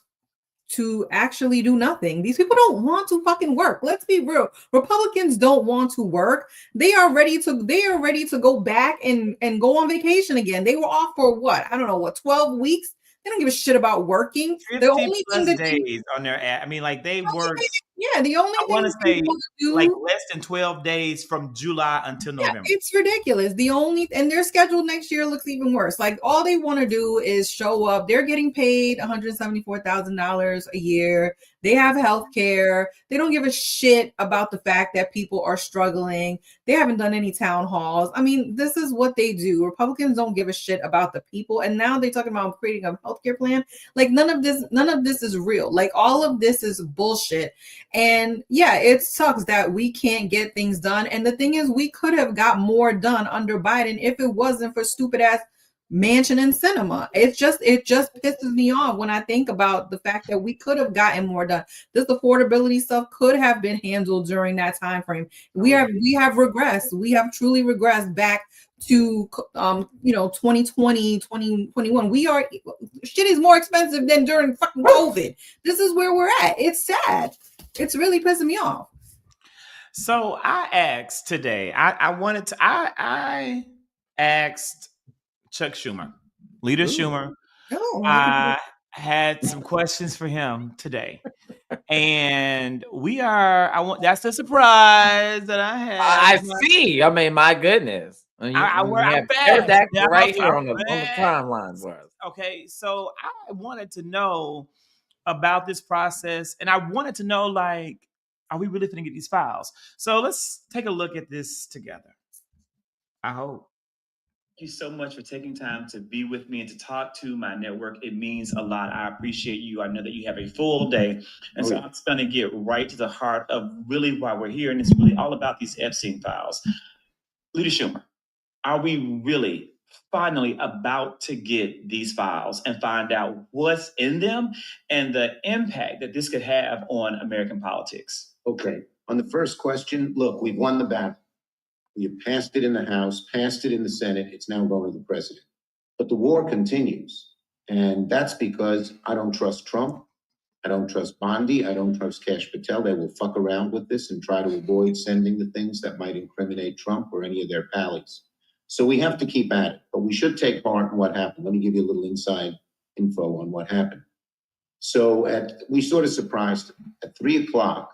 to actually do nothing. These people don't want to fucking work. Let's be real. Republicans don't want to work. They are ready to go back and go on vacation again. They were off for what? I don't know, 12 weeks? They don't give a shit about working. 50 the only plus thing that days on their ad. I mean, like, they work. Yeah, the only thing I want to say like less than 12 days from July until November. It's ridiculous. And their schedule next year looks even worse. Like, all they want to do is show up. They're getting paid $174,000 a year. They have health care. They don't give a shit about the fact that people are struggling. They haven't done any town halls. I mean, this is what they do. Republicans don't give a shit about the people. And now they're talking about creating a healthcare plan. Like, none of this is real. Like, all of this is bullshit. And yeah, it sucks that we can't get things done. And the thing is, we could have got more done under Biden if it wasn't for stupid ass mansion and cinema. It just pisses me off when I think about the fact that we could have gotten more done. This affordability stuff could have been handled during that time frame. We have regressed. We have truly regressed back to 2020, 2021. Shit is more expensive than during fucking COVID. This is where we're at. It's sad. It's really pissing me off. So I asked today, I asked Chuck Schumer, Leader Schumer. I had some questions for him today. And that's the surprise that I had. I see. I mean, my goodness. I'm fast. Right here on the timeline for us. Okay, so I wanted to know about this process, and I wanted to know, like, are we really going to get these files? So let's take a look at this together. I hope. Thank you so much for taking time to be with me and to talk to my network. It means a lot. I appreciate you. I know that you have a full day. And so I'm just going to get right to the heart of really why we're here. And it's really all about these Epstein files. Leader Schumer, are we really finally about to get these files and find out what's in them and the impact that this could have on American politics? Okay. On the first question, look, we've won the battle. We have passed it in the House, passed it in the Senate. It's now going to the president. But the war continues. And that's because I don't trust Trump. I don't trust Bondi. I don't trust Kash Patel. They will fuck around with this and try to avoid sending the things that might incriminate Trump or any of their pallies. So we have to keep at it. But we should take part in what happened. Let me give you a little inside info on what happened. So we sort of surprised at 3 o'clock,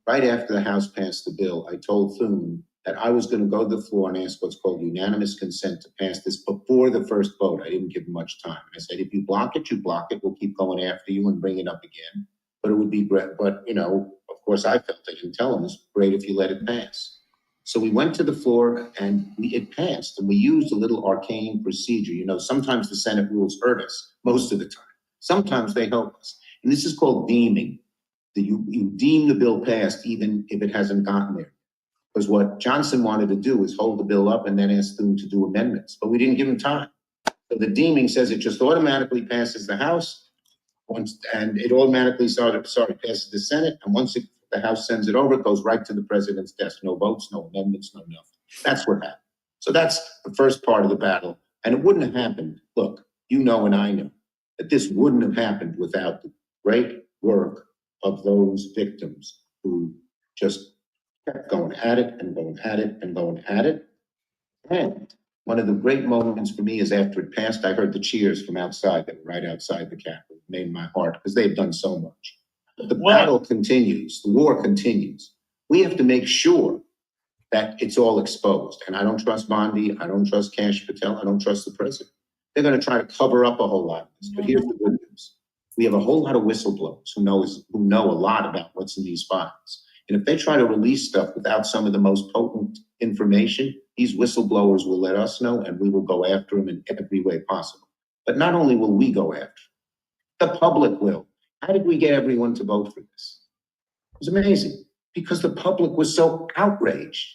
right after the House passed the bill, I told Thune that I was going to go to the floor and ask what's called unanimous consent to pass this before the first vote. I didn't give much time. I said, if you block it, you block it. We'll keep going after you and bring it up again. But it would be great. But, you know, of course, I felt I didn't tell him it's great if you let it pass. So we went to the floor and it passed. And we used a little arcane procedure. You know, sometimes the Senate rules hurt us, most of the time. Sometimes they help us. And this is called deeming. You deem the bill passed even if it hasn't gotten there. Because what Johnson wanted to do is hold the bill up and then ask them to do amendments. But we didn't give him time. So the deeming says it just automatically passes the House and it automatically passes the Senate. And once the House sends it over, it goes right to the president's desk. No votes, no amendments, no nothing. That's what happened. So that's the first part of the battle. And it wouldn't have happened. Look, you know and I know that this wouldn't have happened without the great work of those victims who just kept going at it and going at it and going at it. And one of the great moments for me is after it passed, I heard the cheers from outside that were right outside the Capitol. It made my heart because they've done so much. But the battle continues. The war continues. We have to make sure that it's all exposed. And I don't trust Bondi. I don't trust Kash Patel. I don't trust the president. They're going to try to cover up a whole lot of this. But here's the good news. We have a whole lot of whistleblowers who know a lot about what's in these files. And if they try to release stuff without some of the most potent information, these whistleblowers will let us know and we will go after them in every way possible. But not only will we go after them, the public will. How did we get everyone to vote for this? It was amazing because the public was so outraged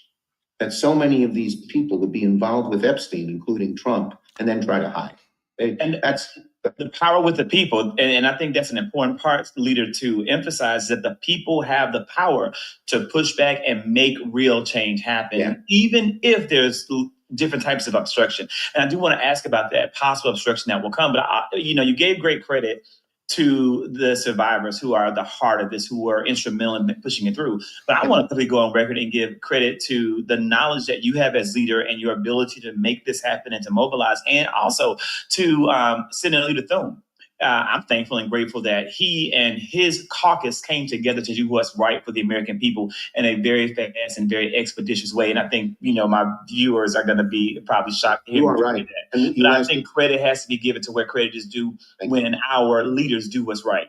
that so many of these people would be involved with Epstein, including Trump, and then try to hide. And that's the power with the people. And I think that's an important part, leader, to emphasize that the people have the power to push back and make real change happen, even if there's different types of obstruction. And I do want to ask about that possible obstruction that will come. But, you gave great credit to the survivors who are the heart of this, who were instrumental in pushing it through. But I want to quickly go on record and give credit to the knowledge that you have as leader and your ability to make this happen and to mobilize, and also to Senator Leader Thune. I'm thankful and grateful that he and his caucus came together to do what's right for the American people in a very fast and very expeditious way. And I think, my viewers are going to be probably shocked to hear you are right. that. But I think credit has to be given to where credit is due when our leaders do what's right.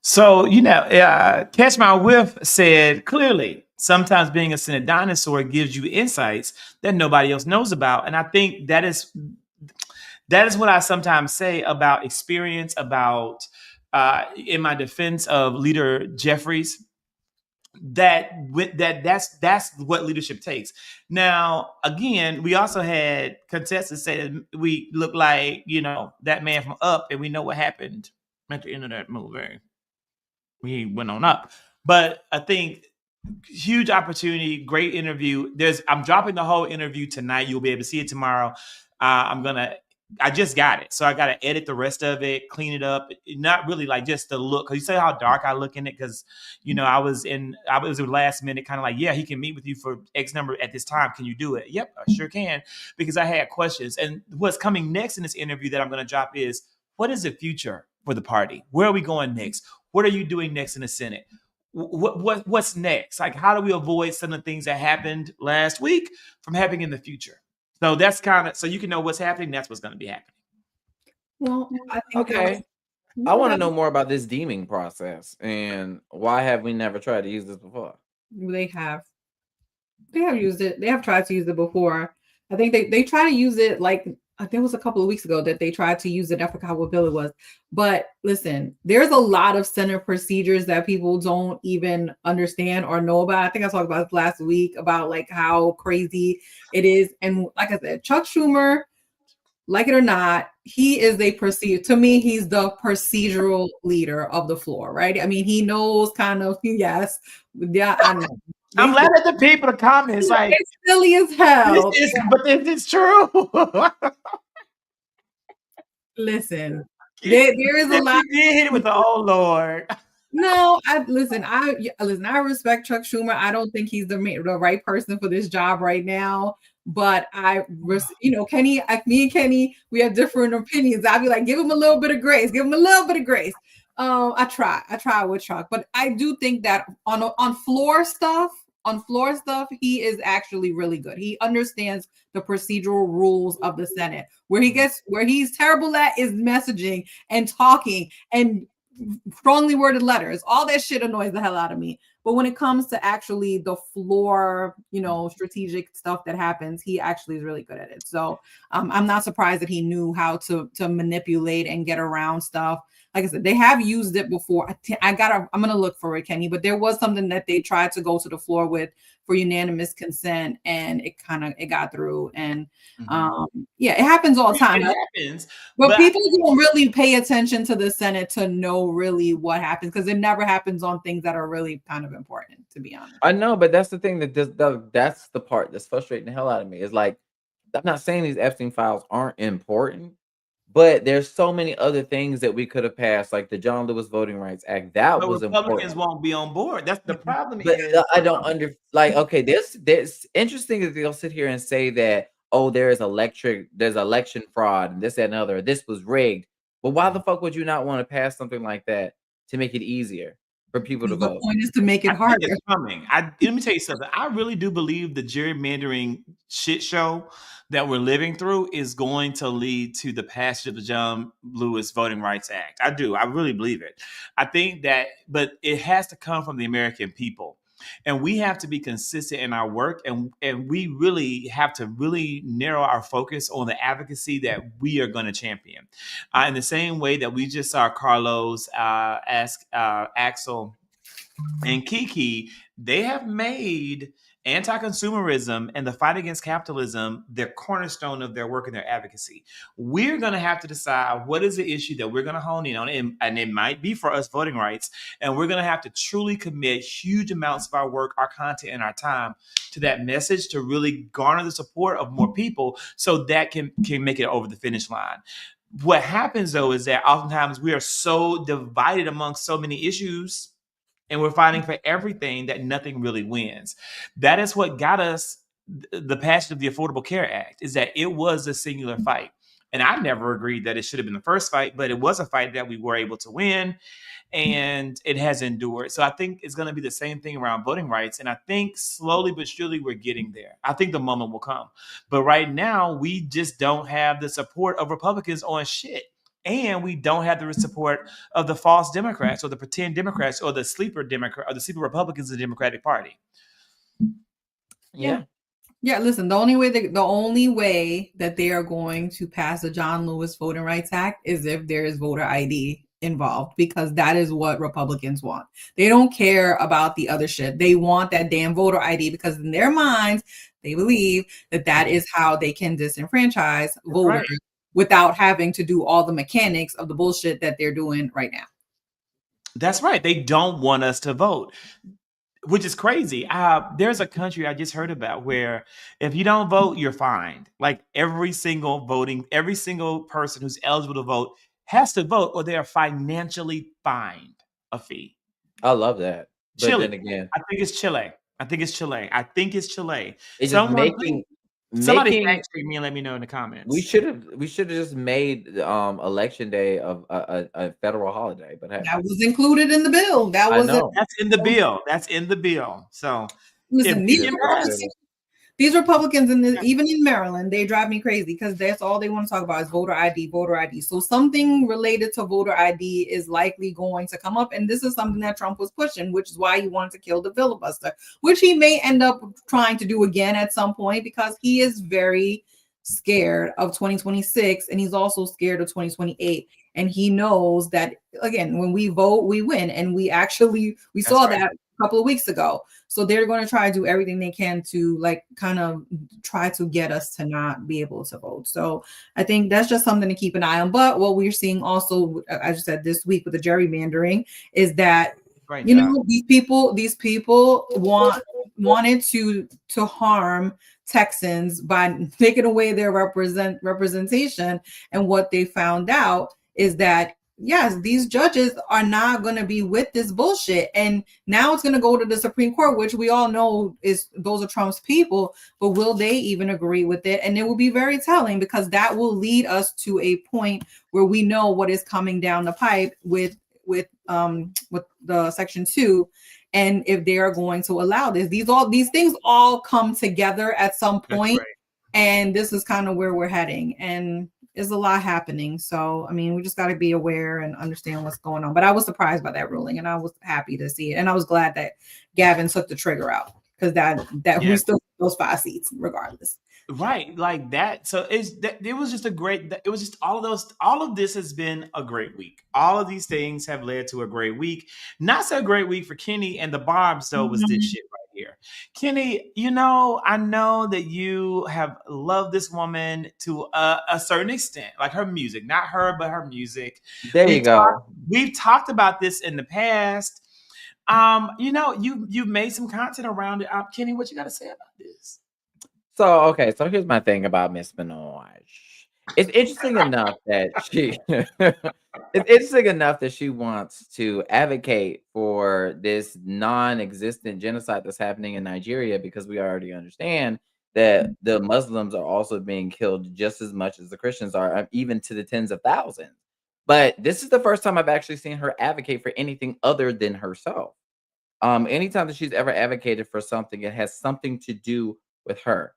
So, Catch My Whiff said, clearly, sometimes being a Senate dinosaur gives you insights that nobody else knows about. And I think that is what I sometimes say about experience, about in my defense of Leader Jeffries, that's what leadership takes. Now, again, we also had contestants say that we look like, that man from Up, and we know what happened at the end of that movie. We went on up. But I think huge opportunity, great interview. I'm dropping the whole interview tonight. You'll be able to see it tomorrow. I just got it. So I got to edit the rest of it, clean it up. Not really like just the look. Cause you say how dark I look in it. Cause I was last minute kind of like, yeah, he can meet with you for X number at this time. Can you do it? Yep, I sure can. Because I had questions. And what's coming next in this interview that I'm going to drop is, what is the future for the party? Where are we going next? What are you doing next in the Senate? What's next? Like, how do we avoid some of the things that happened last week from happening in the future? So that's so you can know what's happening. That's what's going to be happening. Well, I think okay. I want to know more about this deeming process and why have we never tried to use this before? They have used it. They have tried to use it before. I think they try to use it like there was a couple of weeks ago that they tried to use it. I forgot what bill it was. But listen, there's a lot of Senate procedures that people don't even understand or know about. I think I talked about this last week about like how crazy it is. And like I said, Chuck Schumer, like it or not, he is to me, he's the procedural leader of the floor, right? I mean, he knows kind of, yes. Yeah, I know. I'm laughing at the people, the comments, like it's silly as hell. But this is true. Listen, there is a lot. You hit it with the oh Lord. No, I respect Chuck Schumer. I don't think he's the right person for this job right now. But Kenny, me and Kenny, we have different opinions. I'd be like, give him a little bit of grace. Give him a little bit of grace. I try with Chuck, but I do think that on floor stuff, on floor stuff, he is actually really good. He understands the procedural rules of the Senate. Where he's terrible at is messaging and talking and strongly worded letters. All that shit annoys the hell out of me. But when it comes to actually the floor, strategic stuff that happens, he actually is really good at it. So I'm not surprised that he knew how to manipulate and get around stuff. Like I said, they have used it before. I'm gonna look for it, Kenny. But there was something that they tried to go to the floor with for unanimous consent, and it got through. And it happens all the time. It happens, but people don't really pay attention to the Senate to know really what happens, because it never happens on things that are really kind of important, to be honest. I know, but that's the thing that's the part that's frustrating the hell out of me. Is like, I'm not saying these Epstein files aren't important, but there's so many other things that we could have passed, like the John Lewis Voting Rights Act. That was Republicans important. won't be on board. That's the problem. But I don't okay, there's interesting that they'll sit here and say that, oh, there's election fraud and this, that, and other. This was rigged. But why the fuck would you not want to pass something like that to make it easier for people to vote? The point is to make it harder. It's coming. Let me tell you something. I really do believe the gerrymandering shit show that we're living through is going to lead to the passage of the John Lewis Voting Rights Act. I do. I really believe it. I think that, but it has to come from the American people. And we have to be consistent in our work, and we really have to really narrow our focus on the advocacy that we are going to champion. In the same way that we just saw Carlos ask Axel and Kiki, they have made anti-consumerism and the fight against capitalism their cornerstone of their work and their advocacy. We're going to have to decide what is the issue that we're going to hone in on, and it might be for us voting rights, and we're going to have to truly commit huge amounts of our work, our content, and our time to that message to really garner the support of more people so that can make it over the finish line. What happens, though, is that oftentimes we are so divided among so many issues, and we're fighting for everything, that nothing really wins. That is what got us the passage of the Affordable Care Act, is that it was a singular fight. And I never agreed that it should have been the first fight, but it was a fight that we were able to win, and it has endured. So I think it's going to be the same thing around voting rights. And I think slowly but surely we're getting there. I think the moment will come. But right now, we just don't have the support of Republicans on shit. And we don't have the support of the false Democrats or the pretend Democrats or the sleeper Democrat or the sleeper Republicans of the Democratic Party. Yeah. Listen, the only way that they are going to pass the John Lewis Voting Rights Act is if there is voter ID involved, because that is what Republicans want. They don't care about the other shit. They want that damn voter ID, because in their minds, they believe that is how they can disenfranchise voters. Right. Without having to do all the mechanics of the bullshit that they're doing right now. That's right. They don't want us to vote, which is crazy. There's a country I just heard about where if you don't vote, you're fined. Like every single person who's eligible to vote has to vote, or they are financially fined a fee. I love that. But Chile. Then again, I think it's Chile. It's just somebody fact check me and let me know in the comments. We should have just made election day of a federal holiday, but hey, that was included in the bill. That's in the bill. That's in the bill. So listen, these Republicans even in Maryland, they drive me crazy, because that's all they want to talk about is voter ID. So something related to voter ID is likely going to come up. And this is something that Trump was pushing, which is why he wanted to kill the filibuster, which he may end up trying to do again at some point, because he is very scared of 2026. And he's also scared of 2028. And he knows that, again, when we vote, we win. And we saw that a couple of weeks ago. So they're going to try to do everything they can to kind of try to get us to not be able to vote. So I think that's just something to keep an eye on. But what we're seeing also, as you said, this week with the gerrymandering is that, these people wanted to harm Texans by taking away their representation. And what they found out is that, yes, these judges are not going to be with this bullshit. And now it's going to go to the Supreme Court, which we all know those are Trump's people, but will they even agree with it? And it will be very telling, because that will lead us to a point where we know what is coming down the pipe with with the Section 2, and if they are going to allow this. These things all come together at some point, right. and this is kind of where we're heading. And there's a lot happening. So, I mean, we just got to be aware and understand what's going on. But I was surprised by that ruling, and I was happy to see it. And I was glad that Gavin took the trigger out, because that we still those 5 seats regardless. Right, like that. So it was just all of this has been a great week. All of these things have led to a great week. Not so great week for Kenny and the Barbs, though, was this shit right here. Kenny, I know that you have loved this woman to a certain extent, like her music, not her, but her music. There you go. We've talked about this in the past. You've made some content around it. Kenny, what you got to say about this? So here's my thing about Miss Minaj. It's interesting enough that she wants to advocate for this non-existent genocide that's happening in Nigeria, because we already understand that the Muslims are also being killed just as much as the Christians are, even to the tens of thousands. But this is the first time I've actually seen her advocate for anything other than herself. Anytime that she's ever advocated for something, it has something to do with her.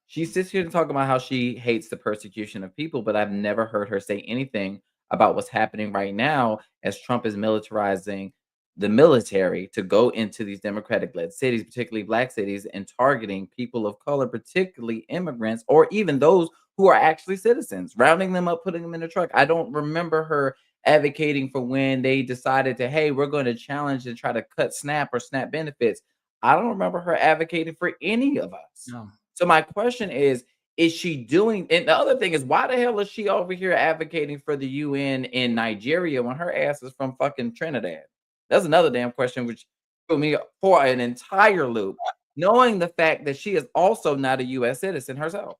She sits here to talk about how she hates the persecution of people, but I've never heard her say anything about what's happening right now as Trump is militarizing the military to go into these Democratic-led cities, particularly Black cities, and targeting people of color, particularly immigrants, or even those who are actually citizens, rounding them up, putting them in a truck. I don't remember her advocating for when they decided to, hey, we're going to challenge and try to cut SNAP or SNAP benefits. I don't remember her advocating for any of us. No. So my question is she doing, and the other thing is, why the hell is she over here advocating for the UN in Nigeria when her ass is from fucking Trinidad? That's another damn question, which threw me for an entire loop, knowing the fact that she is also not a U.S. citizen herself.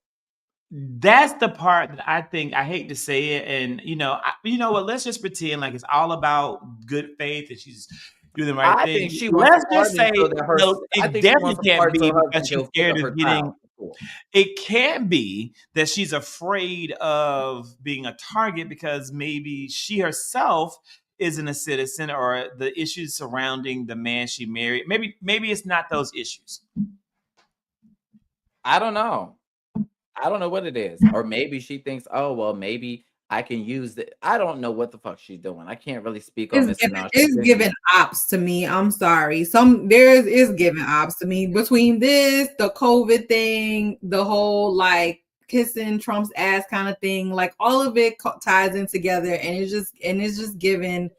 That's the part that I think, I hate to say it, and you know what? Let's just pretend like it's all about good faith and she's doing the right thing. Think she wants Let's just say it definitely can't be because she's scared of getting. It can't be that she's afraid of being a target because maybe she herself isn't a citizen, or the issues surrounding the man she married. Maybe it's not those issues. I don't know. I don't know what it is. Or maybe she thinks, oh, well, maybe I can use it. I don't know what the fuck she's doing. I can't really speak on this. It's giving ops to me. I'm sorry. Is giving ops to me between this, the COVID thing, the whole like kissing Trump's ass kind of thing. Like all of it ties in together, and it's just giving.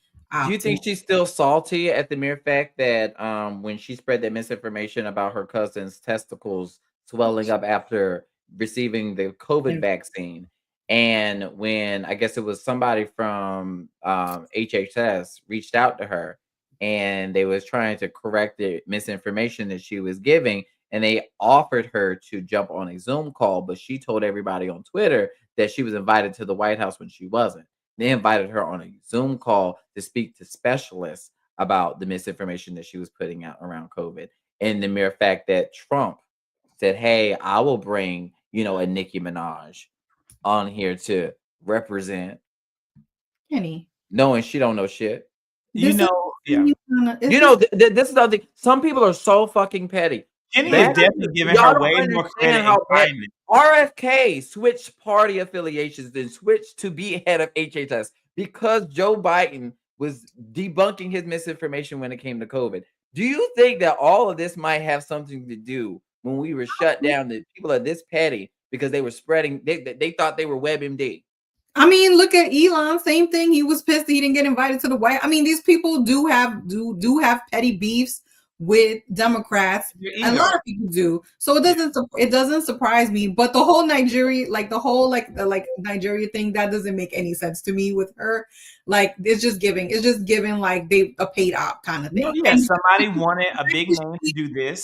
Do you think she's still salty at the mere fact that when she spread that misinformation about her cousin's testicles swelling up after receiving the COVID vaccine, and when I guess it was somebody from HHS reached out to her and they was trying to correct the misinformation that she was giving, and they offered her to jump on a Zoom call, but she told everybody on Twitter that she was invited to the White House when she wasn't. They invited her on a Zoom call to speak to specialists about the misinformation that she was putting out around COVID. And the mere fact that Trump said, hey, I will bring, a Nicki Minaj on here to represent Kenny, knowing she don't know shit. This is the other thing. Some people are so fucking petty. Kenny is definitely giving her way more credit. RFK switched party affiliations, then switched to be head of HHS because Joe Biden was debunking his misinformation when it came to COVID. Do you think that all of this might have something to do when we were shut down, that people are this petty because they were spreading, they thought they were WebMD? I mean, look at Elon, same thing. He was pissed he didn't get invited to the White. I mean, these people do have petty beefs with Democrats. A lot of people do. So it doesn't surprise me. But the whole Nigeria, Nigeria thing, that doesn't make any sense to me with her. Like it's just giving like they a paid op kind of thing. Yeah, somebody wanted a big name to do this.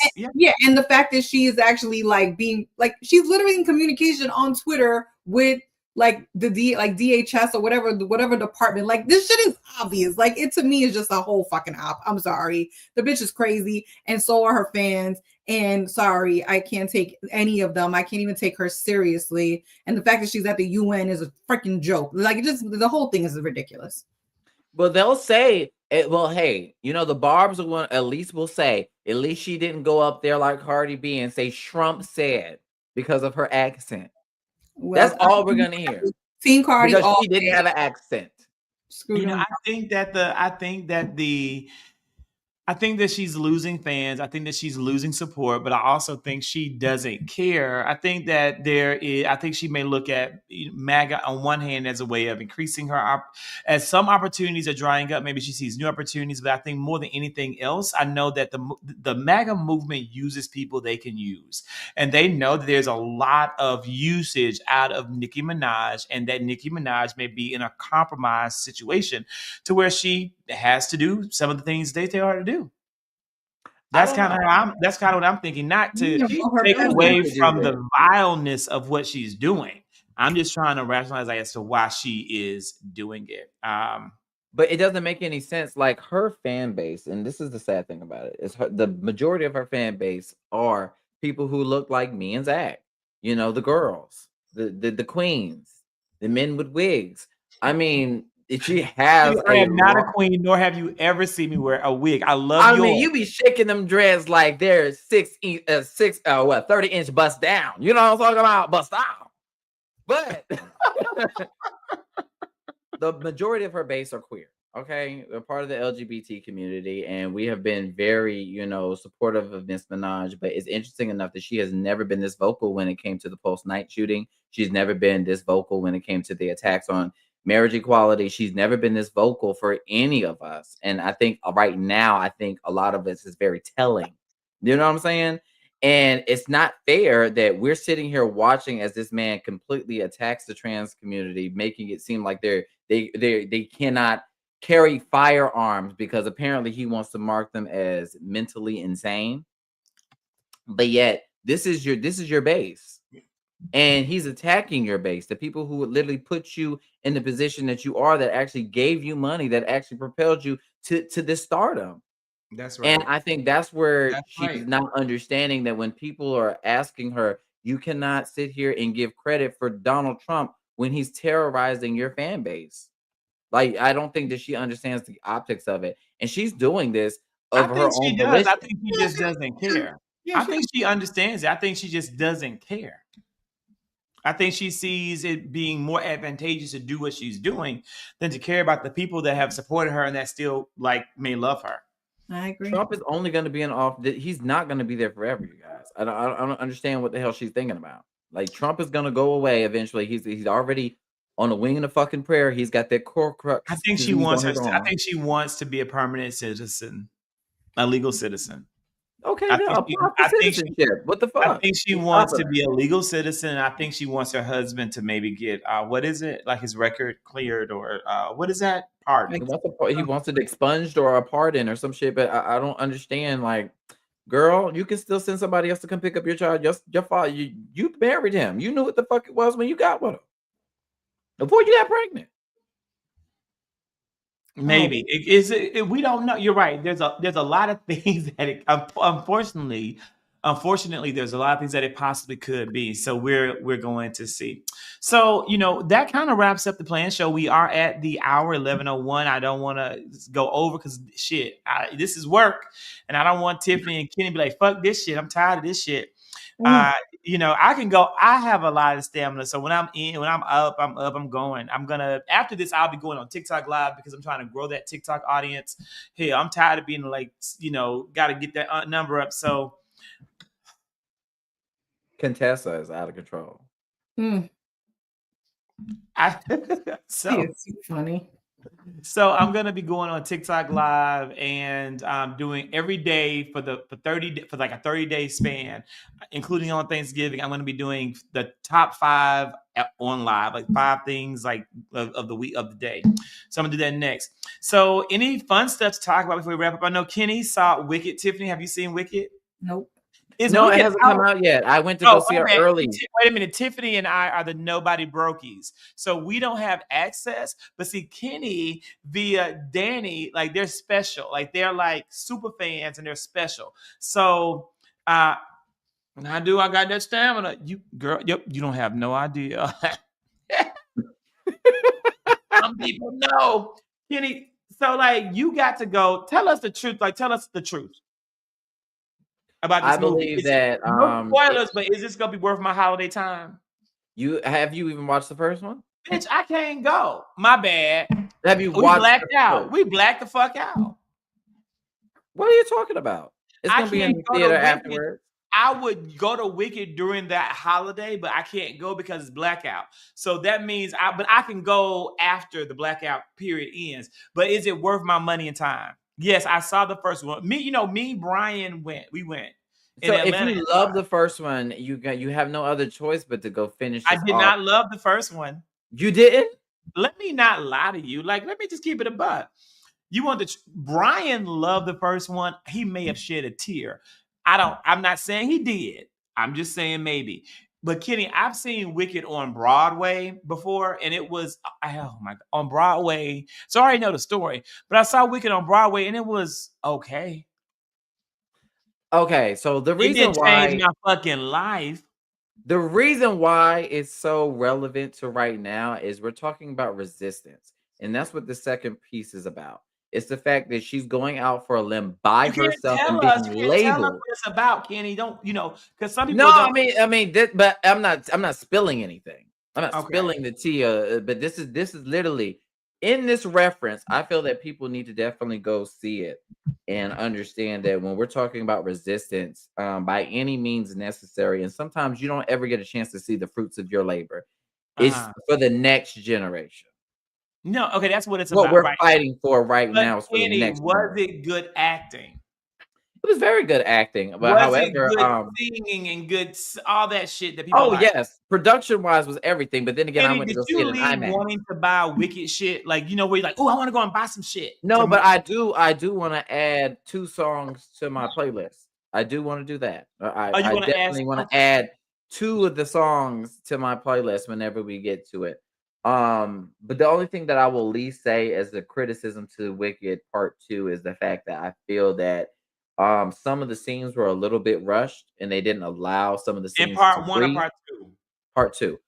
And the fact that she is actually like being like she's literally in communication on Twitter with like the DHS or whatever department. Like this shit is obvious. Like it to me is just a whole fucking op. I'm sorry. The bitch is crazy, and so are her fans. And sorry, I can't take any of them. I can't even take her seriously. And the fact that she's at the UN is a freaking joke. Like the whole thing is ridiculous. Well, they'll say Well, hey, the Barb's the one. At least we'll say, at least she didn't go up there like Cardi B and say Trump said because of her accent. Well, That's all we're gonna hear. Team Cardi Because all she didn't day. have an accent. Screw them. I think that she's losing fans. I think that she's losing support, but I also think she doesn't care. I think that I think she may look at MAGA on one hand as a way of increasing as some opportunities are drying up. Maybe she sees new opportunities, but I think more than anything else, I know that the MAGA movement uses people they can use. And they know that there's a lot of usage out of Nicki Minaj, and that Nicki Minaj may be in a compromised situation to where she has to do some of the things they tell her to do. That's kind of what I'm thinking. Not to take away from the vileness of what she's doing. I'm just trying to rationalize as to why she is doing it. But it doesn't make any sense. Like, her fan base, and this is the sad thing about it, is the majority of her fan base are people who look like me and Zach. The girls, the queens, the men with wigs. I mean, she has. I am not a queen, nor have you ever seen me wear a wig. I love yours. You be shaking them dreads like they're 30-inch bust down. You know what I'm talking about? Bust down. But the majority of her base are queer. Okay, they're part of the LGBT community, and we have been very, supportive of Miss Minaj. But it's interesting enough that she has never been this vocal when it came to the Pulse night shooting. She's never been this vocal when it came to the attacks on marriage equality. She's never been this vocal for any of us. And I think right now, a lot of this is very telling. You know what I'm saying? And it's not fair that we're sitting here watching as this man completely attacks the trans community, making it seem like they cannot carry firearms because apparently he wants to mark them as mentally insane. But yet, this is your base. And he's attacking your base, the people who would literally put you in the position that you are, that actually gave you money, that actually propelled you to this stardom. That's right. And I think that's where she's not understanding that when people are asking her, you cannot sit here and give credit for Donald Trump when he's terrorizing your fan base. Like, I don't think that she understands the optics of it. And she's doing this of her own volition. I think she just doesn't care. I think she understands it. I think she just doesn't care. I think she sees it being more advantageous to do what she's doing than to care about the people that have supported her and that still may love her. I agree. Trump is only going to be in office. He's not going to be there forever, you guys. I don't understand what the hell she's thinking about. Like, Trump is going to go away eventually. He's already on the wing of the fucking prayer. He's got that core crux. I think she wants to be a permanent citizen, a legal citizen. Okay, citizenship. What the fuck? I think she wants to be a legal citizen. I think she wants her husband to maybe get what is it, like his record cleared, or what is that? Pardon. He wants it expunged or a pardon or some shit. But I don't understand. Like, girl, you can still send somebody else to come pick up your child. Your father, you married him. You knew what the fuck it was when you got with him before you got pregnant. Maybe we don't know. You're right. There's a lot of things that unfortunately there's a lot of things that it possibly could be. So we're going to see. So that kind of wraps up the plan show. We are at the hour 11:01. I don't want to go over because this is work, and I don't want Tiffany and Kenny to be like, fuck this shit. I'm tired of this shit. I can go. I have a lot of stamina, so when I'm up, I'm going. After this, I'll be going on TikTok live because I'm trying to grow that TikTok audience. Hey, I'm tired of being got to get that number up. So Contessa is out of control. It's funny. So I'm gonna be going on TikTok live and doing every day for like a 30-day span, including on Thanksgiving. I'm gonna be doing the top 5 on live, like 5 things like of the week of the day. So I'm gonna do that next. So any fun stuff to talk about before we wrap up? I know Kenny saw Wicked. Tiffany, have you seen Wicked? Nope. It hasn't come out yet. I went to go see her early. Wait a minute. Tiffany and I are the nobody brokies. So we don't have access. But see, Kenny via Danny, like, they're special. Like, they're like super fans and they're special. So I got that stamina. You don't have no idea. Some people know. Kenny, So like you got to go. Tell us the truth. Like tell us the truth about this I movie. believe that No spoilers, but is this gonna be worth my holiday time? you even watched the first one? Bitch, I can't go. My bad. Have you We watched blacked the out. first? We blacked the fuck out. What are you talking about? It's I gonna be in can't the go to theater Wicked. afterwards. I would go to Wicked during that holiday, but I can't go because it's blackout. So that means I can go after the blackout period ends. But is it worth my money and time? Yes, I saw the first one. Me, Brian went. We went in So if Atlanta. you love the first one, you have no other choice but to go finish I this did off. not love the first one. You didn't? Let me not lie to you. Like, let me just keep it a buck. You want to? Brian loved the first one. He may have shed a tear. I'm not saying he did. I'm just saying maybe. But Kenny, I've seen Wicked on Broadway before, and it was on Broadway. So I already know the story. But I saw Wicked on Broadway, and it was okay. Okay, so the It reason didn't change why my fucking life. the reason why it's so relevant to right now is we're talking about resistance. And that's what the second piece is about. It's the fact that she's going out for a limb by You can't herself and tell being us. You can't tell us labeled. what it's about, Kenny. Don't because some people No, don't. but I'm not spilling anything. I'm not Okay. spilling the tea. But this is literally in this reference. I feel that people need to definitely go see it and understand that when we're talking about resistance, by any means necessary, and sometimes you don't ever get a chance to see the fruits of your labor. It's for the next generation. No, okay, that's what it's What about. we're Right. fighting for right But now is for the Kenny, next was generation. it good acting? It was very good acting, but Was it however, good singing and good all that shit that people oh like? yes, production wise was everything. But then again, I Kenny, went to did go see you it in leave IMAX. wanting to buy Wicked shit? Like, where you're like, oh, I want to go and buy some shit. No, but I do want to add 2 songs to my playlist. I do want to do that. I want to add definitely want to add 2 of the songs to my playlist whenever we get to it. But the only thing that I will least say as the criticism to Wicked Part 2 is the fact that I feel that some of the scenes were a little bit rushed and they didn't allow some of the in scenes to part 1 or breathe. part 2? Part 2.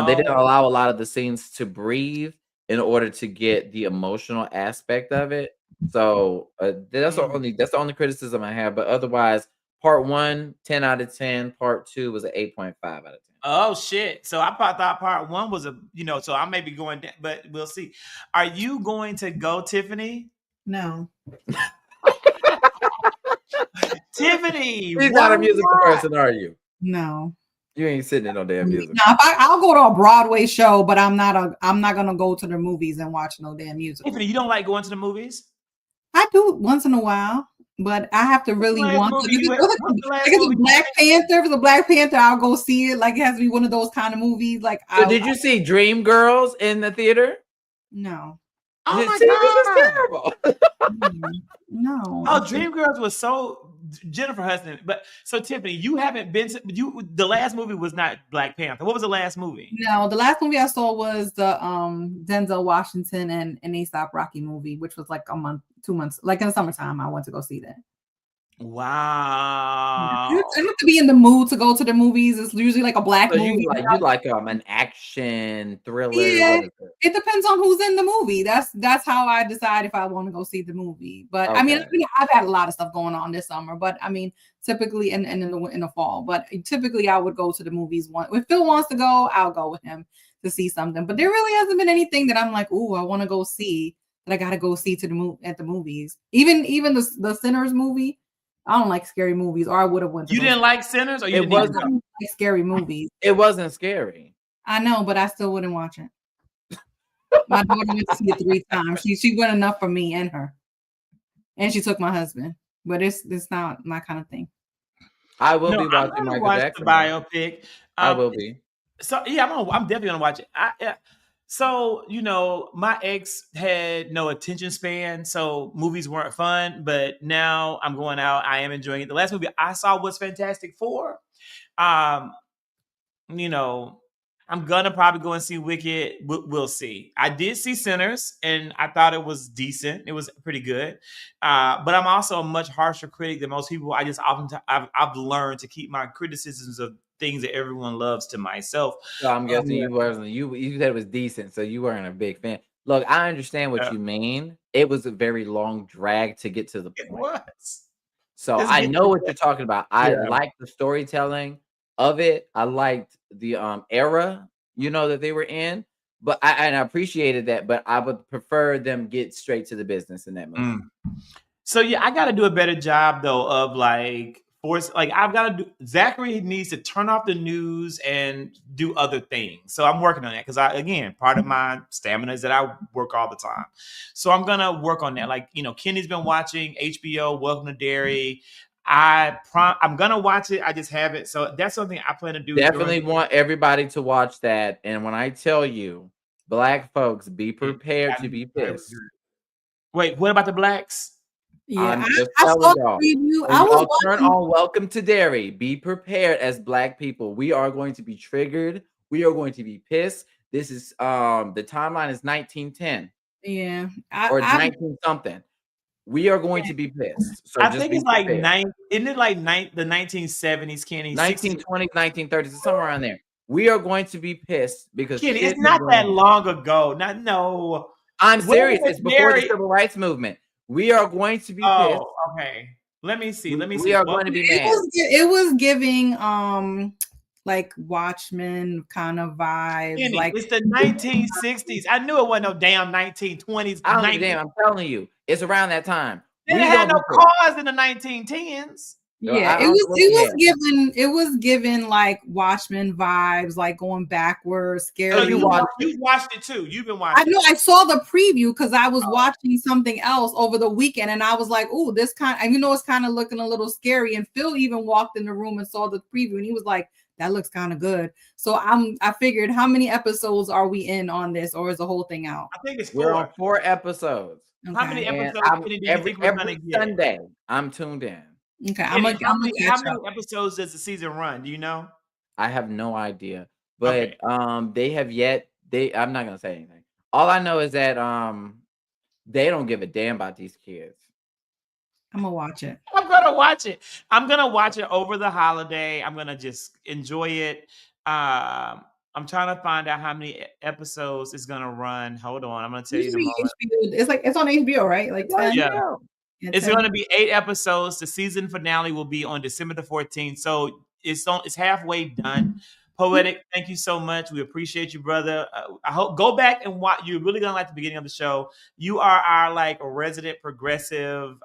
They didn't Oh. allow a lot of the scenes to breathe in order to get the emotional aspect of it. So that's the only criticism I have. But otherwise, part 1, 10 out of 10. Part 2 was an 8.5 out of 10. Oh shit! So I thought part 1 was so I may be going down, but we'll see. Are you going to go, Tiffany? No. Tiffany, You're not a musical person, are you? No. You ain't sitting in no damn music. Now, I'll go to a Broadway show, but I'm not gonna go to the movies and watch no damn musical. Tiffany, you don't like going to the movies? I do once in a while, but I have to really want to. If it's Black Panther, if it's a Black Panther, I'll go see it. Like it has to be one of those kind of movies. Like, so did you see Dreamgirls in the theater? No. Oh my God, this is terrible. No. Oh, Dreamgirls was so Jennifer Hudson. But so Tiffany, you haven't been to the last movie was not Black Panther. What was the last movie? No, the last movie I saw was the Denzel Washington and A$AP Rocky movie, which was like a month, 2 months, like in the summertime. I went to go see that. Wow. I have to be in the mood to go to the movies. It's usually like a black movie. You like an action thriller. Yeah, it depends on who's in the movie. That's how I decide if I want to go see the movie. But okay. I mean, I've had a lot of stuff going on this summer. But I mean, typically in the fall. But typically, I would go to the movies. If Phil wants to go, I'll go with him to see something. But there really hasn't been anything that I'm like, oh, I want to go see that I got to go see at the movies. Even the Sinners movie. I don't like scary movies, or I would have went. You didn't like Sinners, or you it wasn't like scary movies. It wasn't scary. I know, but I still wouldn't watch it. My daughter went to see it 3 times. She went enough for me and her, and she took my husband. But it's not my kind of thing. I will be watching Michael Jackson. The biopic. I will be. So yeah, I'm definitely gonna watch it. So, my ex had no attention span, so movies weren't fun, but now I'm going out. I am enjoying it. The last movie I saw was Fantastic Four. I'm gonna probably go and see Wicked. We'll see. I did see Sinners, and I thought it was decent. It was pretty good. But I'm also a much harsher critic than most people. I've learned to keep my criticisms of things that everyone loves to myself. So I'm guessing you said it was decent, so you weren't a big fan. Look, I understand what you mean. It was a very long drag to get to the It point. was. So Let's I get know to what that. you're talking about. I Yeah. like the storytelling of it. I liked the era, that they were in. But I appreciated that, but I would prefer them get straight to the business in that movie. So yeah, I got to do a better job though of I've got to do. Zachary needs to turn off the news and do other things. So I'm working on that because part of my stamina is that I work all the time. So I'm gonna work on that. Like Kenny's been watching HBO, Welcome to Dairy. I'm gonna watch it. I just haven't. So that's something I plan to do. Definitely want everybody to watch that. And when I tell you, Black folks, be prepared to be pissed. Wait, what about the blacks? Yeah, I'm just I saw telling the y'all. preview. When I was y'all turn watching. on Welcome to Dairy, be prepared as Black people. We are going to be triggered. We are going to be pissed. This is the timeline is 1910. Yeah, Or I 19 something. We are going to be pissed. So I just think be it's like prepared. isn't it like the 1970s, Kenny? 1920s, 1930s, somewhere around there. We are going to be pissed because Kenny, shit it's is not that going. long ago. No. I'm serious. Welcome It's to before the Dairy. civil rights movement. We are going to be pissed. Oh, okay. Let me see. We are going to be mad. It was giving like Watchmen kind of vibes. Kenny, Like it's the 1960s. I knew it wasn't no damn 1920s. I don't give a damn. I'm telling you, it's around that time. They We didn't have gonna no be pissed. cars in the 1910s. yeah, I don't know what we had. it was giving like Watchmen vibes, like going backwards, scary. Oh, you you watched it too. You've been watching. I know. I saw the preview because I was watching something else over the weekend, and I was like, "Oh, this kind." And it's kind of looking a little scary. And Phil even walked in the room and saw the preview, and he was like, "That looks kind of good." So I figured, how many episodes are we in on this, or is the whole thing out? I think it's We're 4. on 4 episodes. Okay. How many And episodes Kenny, do you think we're gonna every get? Sunday, I'm tuned in. Okay, Kenny, how many catch up. episodes does the season run? Do you know? I have no idea. But Okay. they have yet I'm not gonna say anything. All I know is that they don't give a damn about these kids. I'm gonna watch it. I'm gonna watch it. I'm gonna watch it over the holiday. I'm gonna just enjoy it. I'm trying to find out how many episodes it's gonna run. Hold on, I'm gonna tell you in a moment. HBO, it's on HBO, right? Like 10. Yeah. It's 10. going to be 8 episodes. The season finale will be on December the 14th. So it's halfway done. Poetic, thank you so much. We appreciate you, brother. I hope go back and watch. You're really gonna like the beginning of the show. You are our resident progressive.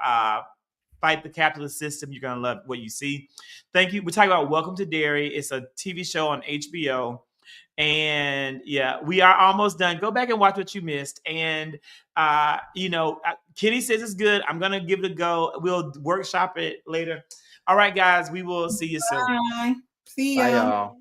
Fight the capitalist system. You're gonna love what you see. Thank you. We're talking about Welcome to Dairy. It's a TV show on HBO. And yeah, we are almost done. Go back and watch what you missed. And Kenny says it's good. I'm gonna give it a go. We'll workshop it later. All right, guys, we will see you soon. Bye. See Bye, ya. y'all.